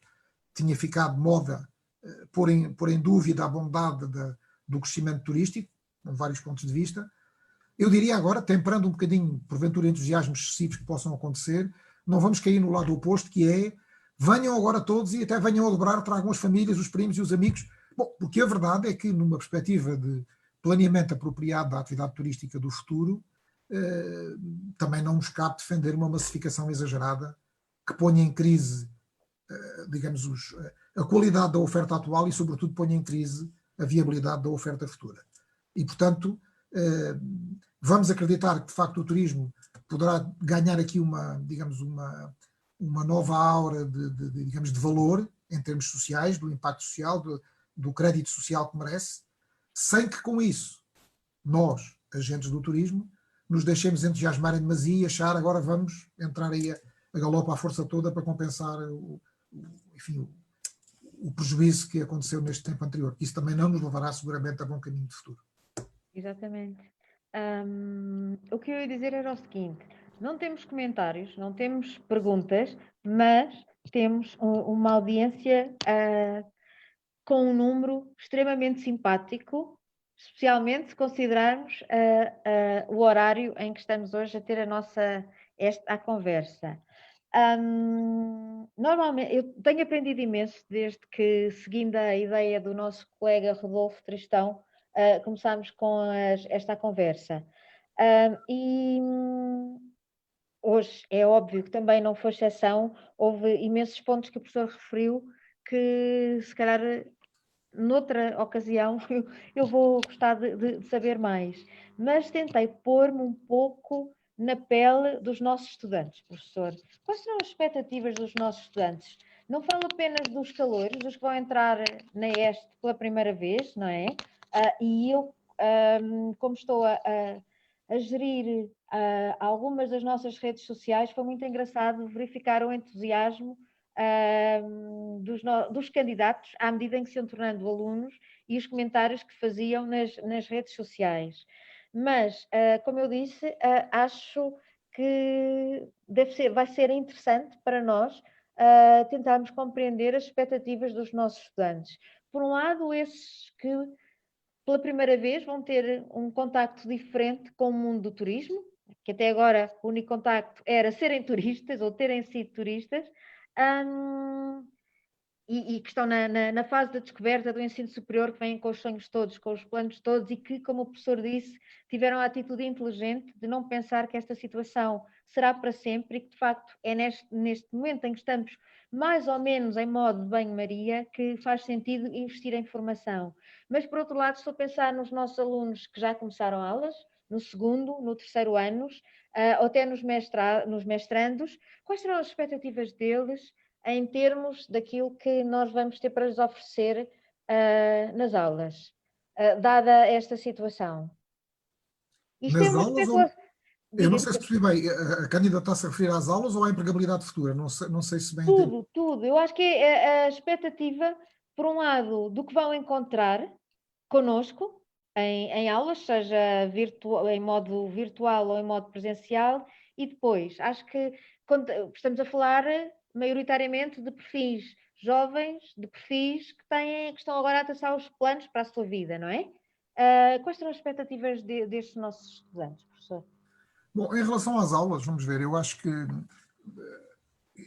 tinha ficado moda pôr em dúvida a bondade do crescimento turístico, com vários pontos de vista. Eu diria agora, temperando um bocadinho, porventura, entusiasmos excessivos que possam acontecer, não vamos cair no lado oposto, que é, venham agora todos e até venham a dobrar, tragam as famílias, os primos e os amigos. Bom, porque a verdade é que, numa perspectiva de planeamento apropriado da atividade turística do futuro, também não nos cabe defender uma massificação exagerada que ponha em crise, digamos, a qualidade da oferta atual e, sobretudo, ponha em crise a viabilidade da oferta futura. E, portanto, vamos acreditar que, de facto, o turismo poderá ganhar aqui digamos, uma nova aura digamos, de valor em termos sociais, do impacto social, do crédito social que merece, sem que com isso nós, agentes do turismo, nos deixemos entusiasmar em demasia e achar agora vamos entrar aí a galope à força toda para compensar enfim, o prejuízo que aconteceu neste tempo anterior. Isso também não nos levará seguramente a bom caminho de futuro. Exatamente. O que eu ia dizer era o seguinte: não temos comentários, não temos perguntas, mas temos uma audiência com um número extremamente simpático, especialmente se considerarmos o horário em que estamos hoje a ter a conversa. Normalmente, eu tenho aprendido imenso desde que, seguindo a ideia do nosso colega Rodolfo Tristão, começámos com esta conversa. E hoje é óbvio que também não foi exceção, houve imensos pontos que o professor referiu que, se calhar, noutra ocasião, eu vou gostar de saber mais. Mas tentei pôr-me um pouco na pele dos nossos estudantes, professor. Quais serão as expectativas dos nossos estudantes? Não falo apenas dos calouros, dos que vão entrar na EST pela primeira vez, não é? E eu, como estou a gerir algumas das nossas redes sociais, foi muito engraçado verificar o entusiasmo dos candidatos à medida em que se iam tornando alunos e os comentários que faziam nas redes sociais. Mas, como eu disse, acho que vai ser interessante para nós tentarmos compreender as expectativas dos nossos estudantes. Por um lado, esses que pela primeira vez vão ter um contacto diferente com o mundo do turismo, que até agora o único contacto era serem turistas ou terem sido turistas, e que estão na fase da descoberta do ensino superior, que vêm com os sonhos todos, com os planos todos, e que, como o professor disse, tiveram a atitude inteligente de não pensar que esta situação será para sempre e que, de facto, é neste momento em que estamos mais ou menos em modo de banho-maria que faz sentido investir em formação. Mas, por outro lado, estou a pensar nos nossos alunos que já começaram aulas, no segundo, no terceiro anos, ou até nos mestrandos. Quais serão as expectativas deles em termos daquilo que nós vamos ter para lhes oferecer nas aulas, dada esta situação? Isto é Nas uma aulas, especulação. eu não sei se percebi bem, a candidata está-se a referir às aulas ou à empregabilidade futura? Não sei se bem entendi. Tudo. Eu acho que é a expectativa, por um lado, do que vão encontrar connosco em aulas, seja em modo virtual ou em modo presencial, e depois, acho que estamos a falar maioritariamente de perfis jovens, de perfis que estão agora a traçar os planos para a sua vida, não é? Quais são as expectativas destes nossos estudantes, professor? Bom, em relação às aulas, vamos ver, eu acho que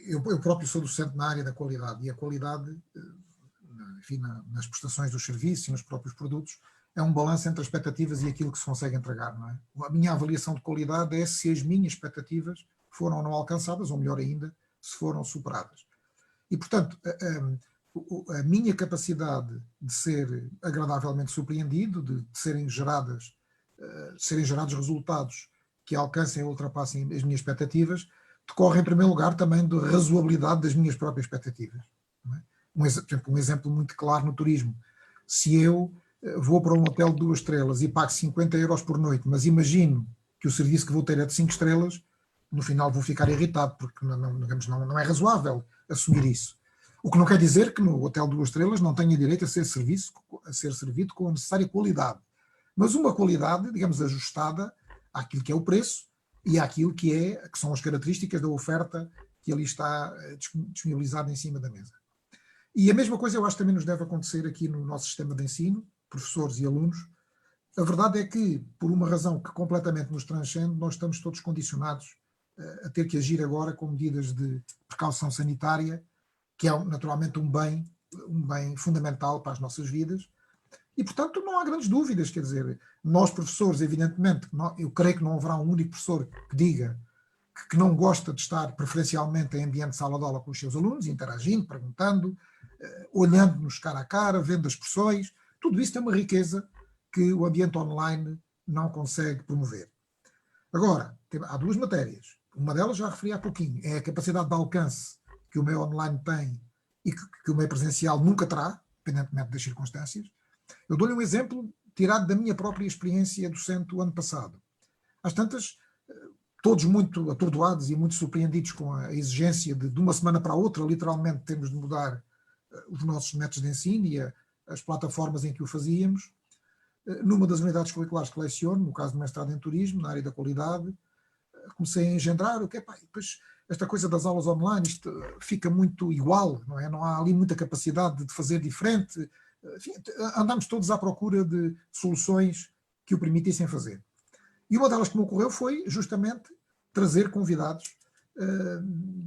eu próprio sou docente na área da qualidade, e a qualidade, enfim, nas prestações dos serviços e nos próprios produtos, é um balanço entre as expectativas e aquilo que se consegue entregar, não é? A minha avaliação de qualidade é se as minhas expectativas foram ou não alcançadas, ou melhor ainda, se foram superadas. E, portanto, a minha capacidade de ser agradavelmente surpreendido, de serem gerados resultados que alcancem ou ultrapassem as minhas expectativas, decorre em primeiro lugar também da razoabilidade das minhas próprias expectativas. Não é? Um exemplo muito claro no turismo. Se eu vou para um hotel de 2 estrelas e pago 50 € por noite, mas imagino que o serviço que vou ter é de 5 estrelas, no final vou ficar irritado, porque não é razoável assumir isso. O que não quer dizer que no hotel 2 estrelas não tenha direito a ser servido com a necessária qualidade. Mas uma qualidade, digamos, ajustada àquilo que é o preço e àquilo que são as características da oferta que ali está disponibilizada em cima da mesa. E a mesma coisa eu acho que também nos deve acontecer aqui no nosso sistema de ensino, professores e alunos. A verdade é que, por uma razão que completamente nos transcende, nós estamos todos condicionados a ter que agir agora com medidas de precaução sanitária, que é naturalmente um bem fundamental para as nossas vidas. E, portanto, não há grandes dúvidas, quer dizer, nós professores, evidentemente, eu creio que não haverá um único professor que diga que não gosta de estar preferencialmente em ambiente de sala de aula com os seus alunos, interagindo, perguntando, olhando-nos cara a cara, vendo as expressões. Tudo isso tem uma riqueza que o ambiente online não consegue promover. Agora, há 2 matérias. Uma delas já referi há pouquinho, é a capacidade de alcance que o meio online tem e que o meio presencial nunca terá, independentemente das circunstâncias. Eu dou-lhe um exemplo tirado da minha própria experiência docente o ano passado. Às tantas, todos muito atordoados e muito surpreendidos com a exigência de uma semana para a outra, literalmente, temos de mudar os nossos métodos de ensino e as plataformas em que o fazíamos. Numa das unidades curriculares que leciono, no caso do mestrado em turismo, na área da qualidade, comecei a engendrar o que depois esta coisa das aulas online, isto fica muito igual, não é? Não há ali muita capacidade de fazer diferente. Enfim, andamos todos à procura de soluções que o permitissem fazer. E uma delas que me ocorreu foi justamente trazer convidados,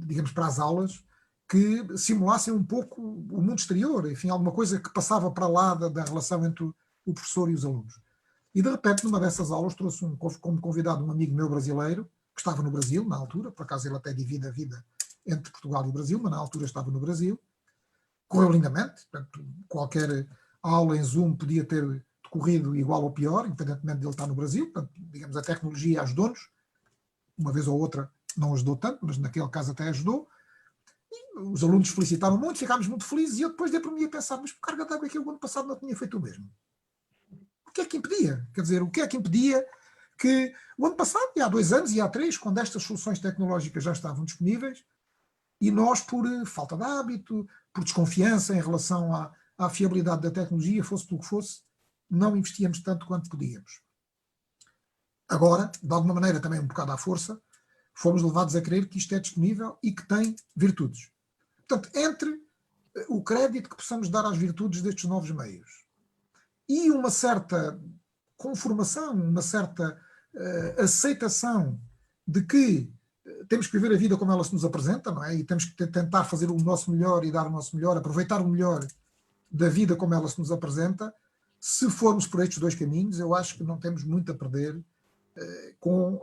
digamos, para as aulas que simulassem um pouco o mundo exterior, enfim, alguma coisa que passava para lá da relação entre o professor e os alunos. E de repente, numa dessas aulas, trouxe como convidado um amigo meu brasileiro, que estava no Brasil na altura, por acaso ele até divide a vida entre Portugal e o Brasil, mas na altura estava no Brasil. Correu lindamente, portanto, qualquer aula em Zoom podia ter decorrido igual ou pior, independentemente de ele estar no Brasil. Portanto, digamos, a tecnologia ajudou-nos, uma vez ou outra não ajudou tanto, mas naquele caso até ajudou. E os alunos felicitaram muito, ficámos muito felizes, e eu depois dei por mim a pensar, mas por carga d'água é que eu o ano passado não tinha feito o mesmo? O que é que impedia? Quer dizer, o que é que impedia que o ano passado, e há 2 anos e há 3, quando estas soluções tecnológicas já estavam disponíveis, e nós, por falta de hábito, por desconfiança em relação à fiabilidade da tecnologia, fosse pelo que fosse, não investíamos tanto quanto podíamos. Agora, de alguma maneira, também um bocado à força, fomos levados a crer que isto é disponível e que tem virtudes. Portanto, entre o crédito que possamos dar às virtudes destes novos meios e uma certa conformação, uma certa aceitação de que temos que viver a vida como ela se nos apresenta, não é? E temos que tentar fazer o nosso melhor e dar o nosso melhor, aproveitar o melhor da vida como ela se nos apresenta. Se formos por estes 2 caminhos, eu acho que não temos muito a perder com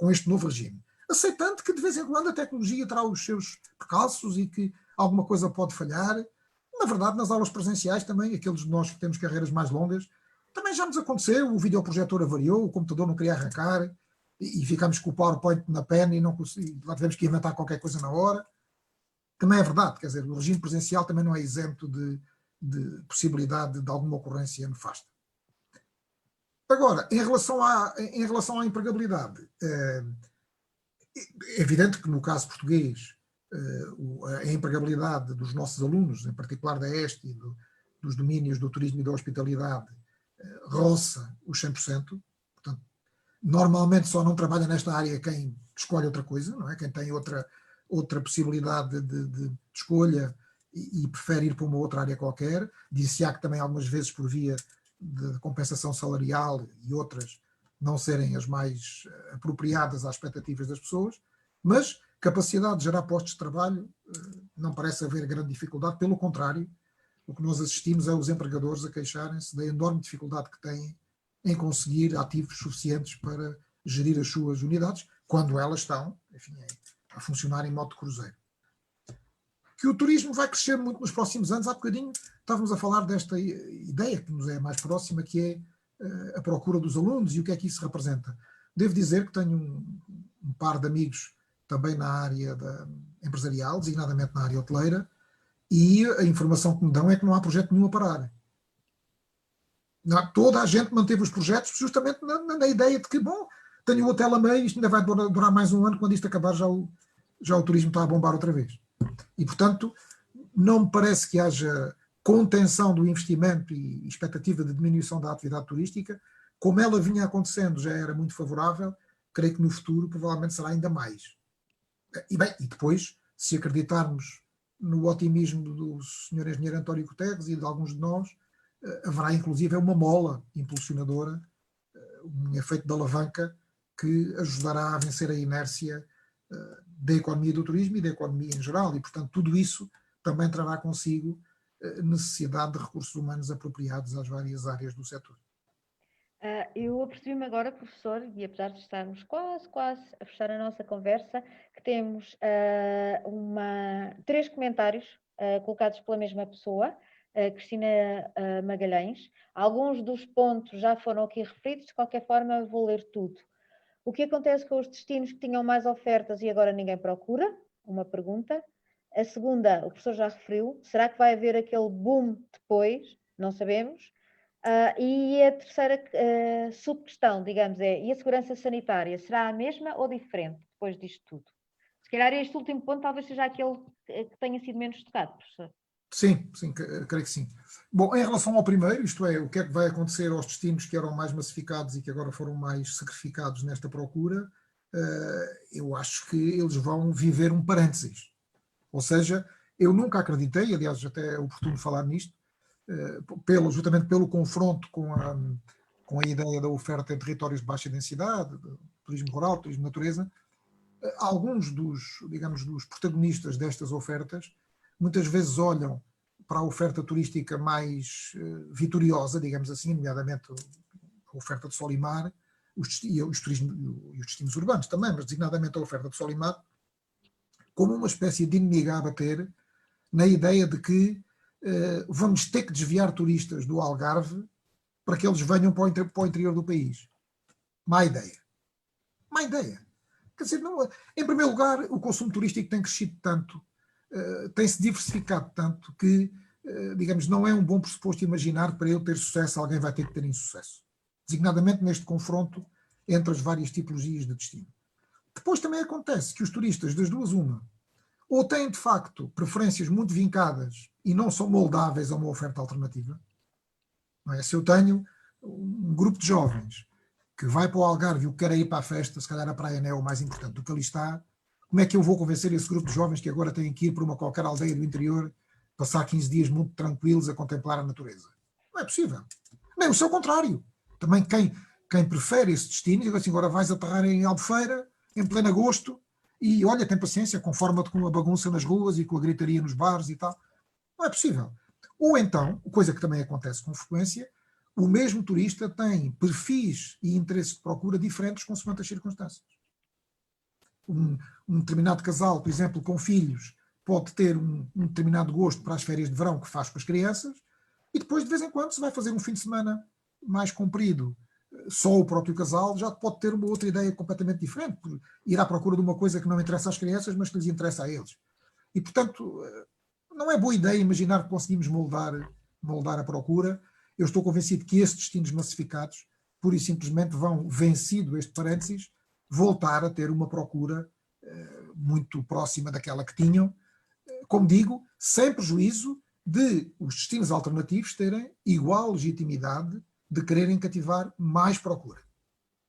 este novo regime. Aceitando que de vez em quando a tecnologia terá os seus percalços e que alguma coisa pode falhar. Na verdade, nas aulas presenciais também, aqueles de nós que temos carreiras mais longas, também já nos aconteceu, o videoprojetor avariou, o computador não queria arrancar e ficámos com o PowerPoint na pen e lá tivemos que inventar qualquer coisa na hora. Também é verdade, quer dizer, o regime presencial também não é isento de possibilidade de alguma ocorrência nefasta. Agora, em relação à empregabilidade, é evidente que no caso português a empregabilidade dos nossos alunos, em particular da EST e dos domínios do turismo e da hospitalidade, roça os 100%. Portanto, normalmente só não trabalha nesta área quem escolhe outra coisa, não é? Quem tem outra possibilidade de escolha e prefere ir para uma outra área qualquer. Dir-se-á que também algumas vezes por via de compensação salarial e outras não serem as mais apropriadas às expectativas das pessoas, mas capacidade de gerar postos de trabalho não parece haver grande dificuldade, pelo contrário, o que nós assistimos é os empregadores a queixarem-se da enorme dificuldade que têm em conseguir ativos suficientes para gerir as suas unidades, quando elas estão, enfim, a funcionar em modo de cruzeiro. Que o turismo vai crescer muito nos próximos anos, há bocadinho estávamos a falar desta ideia que nos é mais próxima, que é a procura dos alunos e o que é que isso representa. Devo dizer que tenho um par de amigos também na área empresarial, designadamente na área hoteleira, e a informação que me dão é que não há projeto nenhum a parar. Toda a gente manteve os projetos justamente na ideia de que, bom, tenho o hotel a meio, isto ainda vai durar mais um ano, quando isto acabar já o turismo está a bombar outra vez. E, portanto, não me parece que haja contenção do investimento e expectativa de diminuição da atividade turística. Como ela vinha acontecendo, já era muito favorável, creio que no futuro provavelmente será ainda mais. E bem, e depois, se acreditarmos no otimismo do Sr. Engenheiro António Guterres e de alguns de nós, haverá inclusive uma mola impulsionadora, um efeito de alavanca que ajudará a vencer a inércia da economia do turismo e da economia em geral, e portanto tudo isso também trará consigo necessidade de recursos humanos apropriados às várias áreas do setor. Eu apercebi-me agora, professor, e apesar de estarmos quase a fechar a nossa conversa, que temos 3 comentários colocados pela mesma pessoa, Cristina Magalhães. Alguns dos pontos já foram aqui referidos, de qualquer forma vou ler tudo. O que acontece com os destinos que tinham mais ofertas e agora ninguém procura? Uma pergunta. A segunda, o professor já referiu, será que vai haver aquele boom depois? Não sabemos. E a terceira subquestão, digamos, e a segurança sanitária, será a mesma ou diferente depois disto tudo? Se calhar este último ponto talvez seja aquele que tenha sido menos tocado, professor. Sim, creio que sim. Bom, em relação ao primeiro, isto é, o que é que vai acontecer aos destinos que eram mais massificados e que agora foram mais sacrificados nesta procura, eu acho que eles vão viver um parênteses. Ou seja, eu nunca acreditei, aliás, até é oportuno falar nisto, justamente pelo confronto com a ideia da oferta em territórios de baixa densidade, de turismo rural, turismo de natureza, alguns dos protagonistas destas ofertas muitas vezes olham para a oferta turística mais vitoriosa, digamos assim, nomeadamente a oferta de sol e mar, e os destinos urbanos também, mas designadamente a oferta de sol e mar, como uma espécie de inimiga a abater, na ideia de que vamos ter que desviar turistas do Algarve para que eles venham para o interior do país. Má ideia. Má ideia. Quer dizer, não, em primeiro lugar, o consumo turístico tem crescido tanto, tem-se diversificado tanto que, digamos, não é um bom pressuposto imaginar que para ele ter sucesso alguém vai ter que ter insucesso. Designadamente neste confronto entre as várias tipologias de destino. Depois também acontece que os turistas, das duas uma, ou têm de facto preferências muito vincadas e não são moldáveis a uma oferta alternativa. Não é? Se eu tenho um grupo de jovens que vai para o Algarve e o que quer ir para a festa, se calhar a praia não é o mais importante do que ali está, como é que eu vou convencer esse grupo de jovens que agora têm que ir para uma qualquer aldeia do interior, passar 15 dias muito tranquilos a contemplar a natureza? Não é possível. Nem o seu contrário. Também quem prefere esse destino, digo assim, agora vais aterrar em Albufeira, em pleno agosto, e olha, tem paciência, conforma-te com a bagunça nas ruas e com a gritaria nos bares e tal. Não é possível. Ou então, coisa que também acontece com frequência, o mesmo turista tem perfis e interesses de procura diferentes consoante as circunstâncias. Um determinado casal, por exemplo, com filhos, pode ter um determinado gosto para as férias de verão que faz com as crianças, e depois, de vez em quando, se vai fazer um fim de semana mais comprido, só o próprio casal, já pode ter uma outra ideia completamente diferente, ir à procura de uma coisa que não interessa às crianças, mas que lhes interessa a eles. E, portanto, não é boa ideia imaginar que conseguimos moldar a procura. Eu estou convencido que esses destinos massificados, pura e simplesmente, vão, vencido este parênteses, voltar a ter uma procura muito próxima daquela que tinham, como digo, sem prejuízo de os destinos alternativos terem igual legitimidade de quererem cativar mais procura.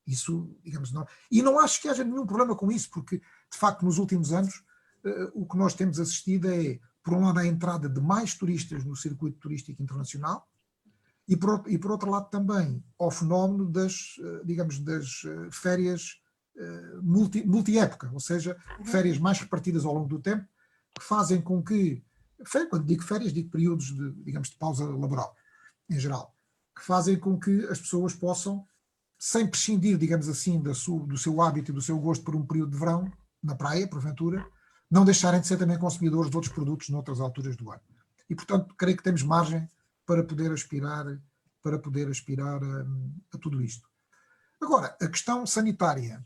Isso, digamos, não. E não acho que haja nenhum problema com isso, porque, de facto, nos últimos anos, o que nós temos assistido é, por um lado, a entrada de mais turistas no circuito turístico internacional, e por outro lado também ao fenómeno das férias multi-época, ou seja, férias mais repartidas ao longo do tempo, que fazem com que, quando digo férias, digo períodos de pausa laboral, em geral, que fazem com que as pessoas possam, sem prescindir, digamos assim, do seu hábito e do seu gosto por um período de verão, na praia, porventura, não deixarem de ser também consumidores de outros produtos noutras alturas do ano. E, portanto, creio que temos margem para poder aspirar a tudo isto. Agora, a questão sanitária.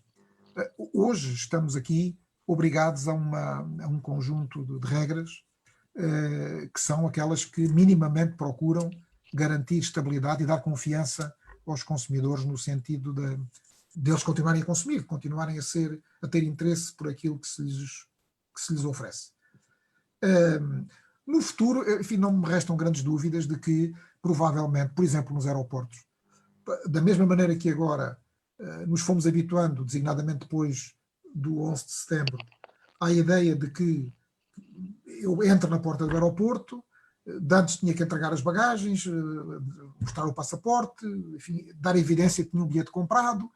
Hoje estamos aqui obrigados a um conjunto de regras que são aquelas que minimamente procuram garantir estabilidade e dar confiança aos consumidores no sentido deles continuarem a consumir, de continuarem a ter interesse por aquilo que se lhes oferece. No futuro, enfim, não me restam grandes dúvidas de que, provavelmente, por exemplo, nos aeroportos, da mesma maneira que agora nos fomos habituando, designadamente depois do 11 de setembro, à ideia de que eu entro na porta do aeroporto, antes tinha que entregar as bagagens, mostrar o passaporte, enfim, dar evidência que tinha um bilhete comprado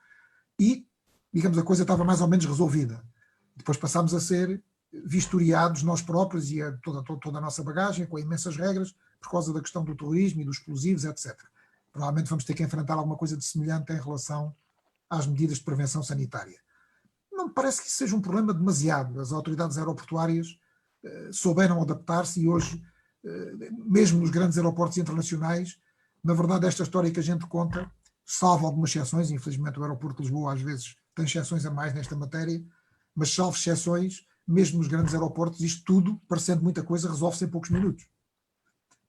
e, digamos, a coisa estava mais ou menos resolvida. Depois passámos a ser vistoriados nós próprios e toda a nossa bagagem, com imensas regras, por causa da questão do terrorismo e dos explosivos, etc. Provavelmente vamos ter que enfrentar alguma coisa de semelhante em relação às medidas de prevenção sanitária. Não me parece que isso seja um problema demasiado. As autoridades aeroportuárias souberam adaptar-se e hoje, mesmo nos grandes aeroportos internacionais, na verdade esta história que a gente conta, salvo algumas exceções, infelizmente o aeroporto de Lisboa às vezes tem exceções a mais nesta matéria, mas salvo exceções, mesmo nos grandes aeroportos, isto tudo, parecendo muita coisa, resolve-se em poucos minutos.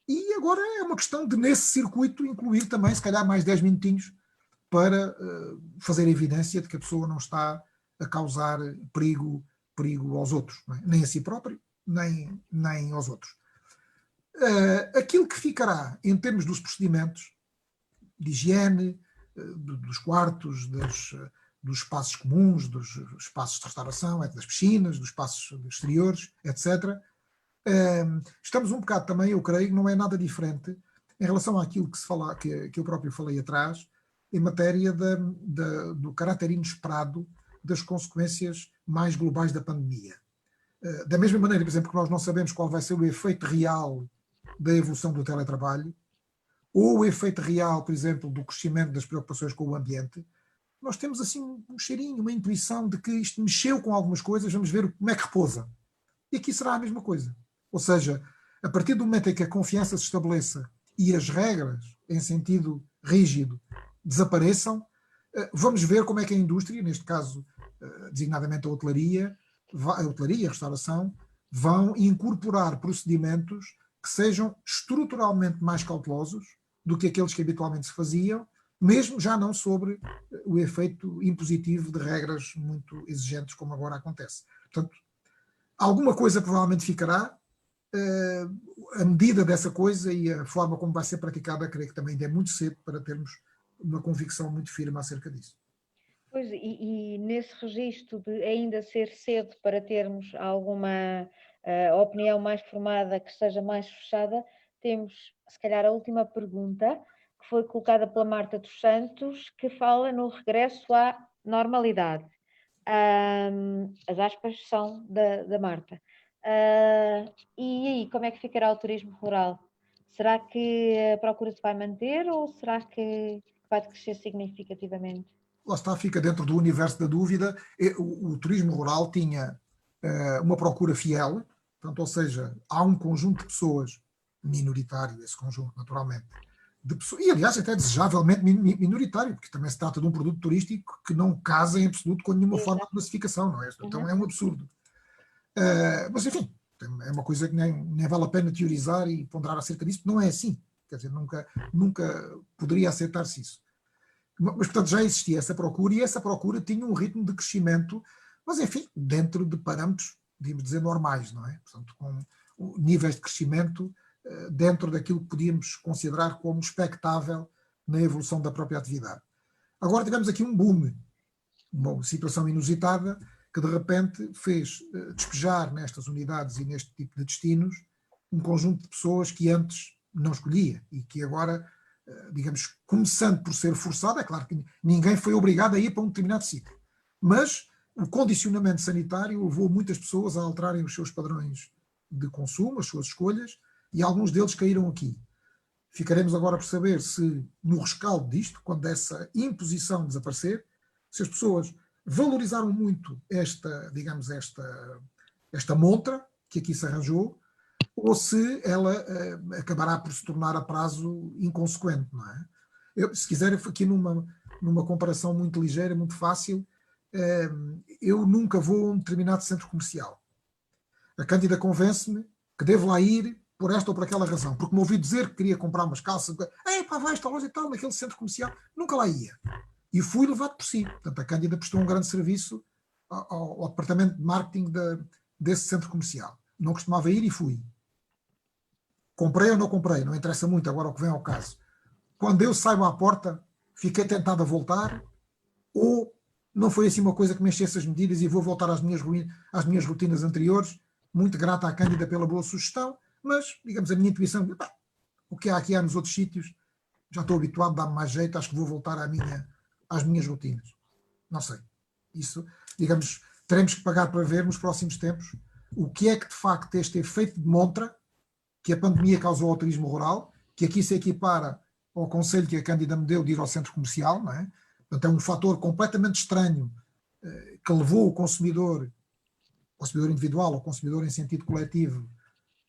E agora é uma questão de, nesse circuito, incluir também, se calhar, mais 10 minutinhos para fazer evidência de que a pessoa não está a causar perigo aos outros, não é? Nem a si próprio, nem aos outros. Aquilo que ficará em termos dos procedimentos de higiene, dos quartos, dos espaços comuns, dos espaços de restauração, das piscinas, dos espaços exteriores, etc. Estamos um bocado também, eu creio, não é nada diferente em relação àquilo que se fala, que eu próprio falei atrás, em matéria do caráter inesperado das consequências mais globais da pandemia. Da mesma maneira, por exemplo, que nós não sabemos qual vai ser o efeito real da evolução do teletrabalho, ou o efeito real, por exemplo, do crescimento das preocupações com o ambiente, nós temos assim um cheirinho, uma intuição de que isto mexeu com algumas coisas, vamos ver como é que repousa. E aqui será a mesma coisa. Ou seja, a partir do momento em que a confiança se estabeleça e as regras, em sentido rígido, desapareçam, vamos ver como é que a indústria, neste caso designadamente a hotelaria e a restauração, vão incorporar procedimentos que sejam estruturalmente mais cautelosos do que aqueles que habitualmente se faziam, mesmo já não sobre o efeito impositivo de regras muito exigentes como agora acontece. Portanto, alguma coisa provavelmente ficará, a medida dessa coisa e a forma como vai ser praticada, creio que também ainda é muito cedo para termos uma convicção muito firme acerca disso. Pois, e nesse registro de ainda ser cedo para termos alguma opinião mais formada, que seja mais fechada, temos, se calhar, a última pergunta, que foi colocada pela Marta dos Santos, que fala no regresso à normalidade. As aspas são da Marta. E aí, como é que ficará o turismo rural? Será que a procura se vai manter ou será que vai crescer significativamente? Lá está, fica dentro do universo da dúvida. O turismo rural tinha uma procura fiel, portanto, ou seja, há um conjunto de pessoas, minoritário esse conjunto, naturalmente, e aliás até desejavelmente minoritário, porque também se trata de um produto turístico que não casa em absoluto com nenhuma forma de classificação, não é? Então é um absurdo. Mas enfim, é uma coisa que nem vale a pena teorizar e ponderar acerca disso, não é assim. Quer dizer, nunca poderia aceitar-se isso. Mas, portanto, já existia essa procura e essa procura tinha um ritmo de crescimento, mas, enfim, dentro de parâmetros, podíamos dizer, normais, não é? Portanto, com níveis de crescimento dentro daquilo que podíamos considerar como expectável na evolução da própria atividade. Agora tivemos aqui um boom, uma situação inusitada que, de repente, fez despejar nestas unidades e neste tipo de destinos um conjunto de pessoas que antes não escolhia e que agora, digamos, começando por ser forçado, é claro que ninguém foi obrigado a ir para um determinado sítio, mas o condicionamento sanitário levou muitas pessoas a alterarem os seus padrões de consumo, as suas escolhas, e alguns deles caíram aqui. Ficaremos agora por saber se, no rescaldo disto, quando essa imposição desaparecer, se as pessoas valorizaram muito esta montra que aqui se arranjou, ou se ela acabará por se tornar a prazo inconsequente, não é? Se quiser, aqui numa comparação muito ligeira, muito fácil, eu nunca vou a um determinado centro comercial. A Cândida convence-me que devo lá ir por esta ou por aquela razão, porque me ouvi dizer que queria comprar umas calças, vai a esta loja e tal, naquele centro comercial, nunca lá ia. E fui levado por si. Portanto, a Cândida prestou um grande serviço ao departamento de marketing desse centro comercial. Não costumava ir e fui. Comprei ou não comprei, não interessa muito agora o que vem ao caso. Quando eu saio à porta, fiquei tentado a voltar, ou não foi assim uma coisa que me enchesse as medidas e vou voltar às minhas rotinas anteriores, muito grata à Cândida pela boa sugestão, mas, digamos, a minha intuição, pá, o que há aqui há nos outros sítios, já estou habituado, dá-me mais jeito, acho que vou voltar às minhas rotinas. Não sei. Isso, digamos, teremos que pagar para ver nos próximos tempos o que é que de facto este efeito demonstra que a pandemia causou ao turismo rural, que aqui se equipara ao conselho que a Cândida me deu de ir ao centro comercial, não é? Portanto, é um fator completamente estranho que levou o consumidor individual ou consumidor em sentido coletivo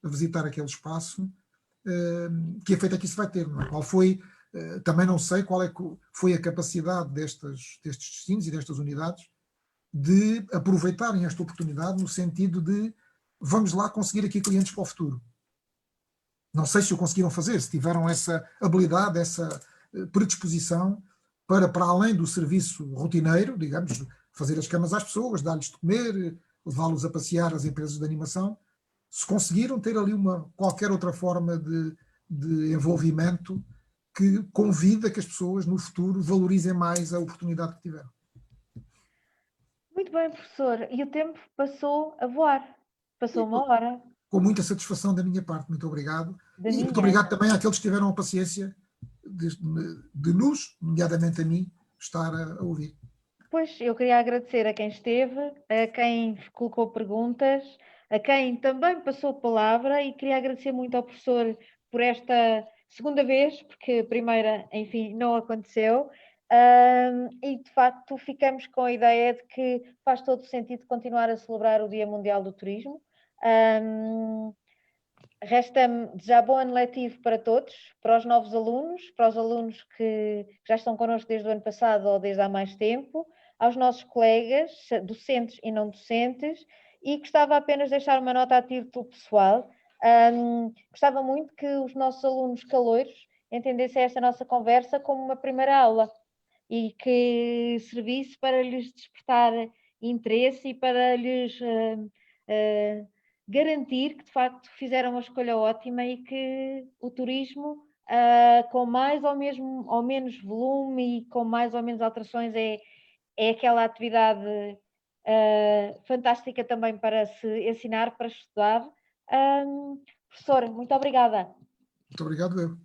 a visitar aquele espaço. Que efeito é que isso vai ter? Não é? Qual foi, também não sei qual é que foi a capacidade destes destinos e destas unidades de aproveitarem esta oportunidade no sentido de vamos lá conseguir aqui clientes para o futuro. Não sei se o conseguiram fazer, se tiveram essa habilidade, essa predisposição para além do serviço rotineiro, digamos, fazer as camas às pessoas, dar-lhes de comer, levá-los a passear às empresas de animação, se conseguiram ter ali qualquer outra forma de envolvimento que convida que as pessoas no futuro valorizem mais a oportunidade que tiveram. Muito bem, professor. E o tempo passou a voar. Passou uma hora. Com muita satisfação da minha parte, muito obrigado. Da minha. Muito obrigado também àqueles que tiveram a paciência de nos, nomeadamente a mim, estar a ouvir. Pois, eu queria agradecer a quem esteve, a quem colocou perguntas, a quem também passou a palavra e queria agradecer muito ao professor por esta segunda vez, porque a primeira, enfim, não aconteceu. E de facto ficamos com a ideia de que faz todo sentido continuar a celebrar o Dia Mundial do Turismo. Resta-me desejar bom ano letivo para todos, para os novos alunos, para os alunos que já estão connosco desde o ano passado ou desde há mais tempo, aos nossos colegas, docentes e não docentes, e gostava apenas de deixar uma nota a título pessoal. Gostava muito que os nossos alunos caloiros entendessem esta nossa conversa como uma primeira aula e que servisse para lhes despertar interesse e para lhes garantir que de facto fizeram uma escolha ótima e que o turismo com mais ou menos volume e com mais ou menos alterações é aquela atividade fantástica também para se ensinar, para estudar. Professor, muito obrigada. Muito obrigado, eu.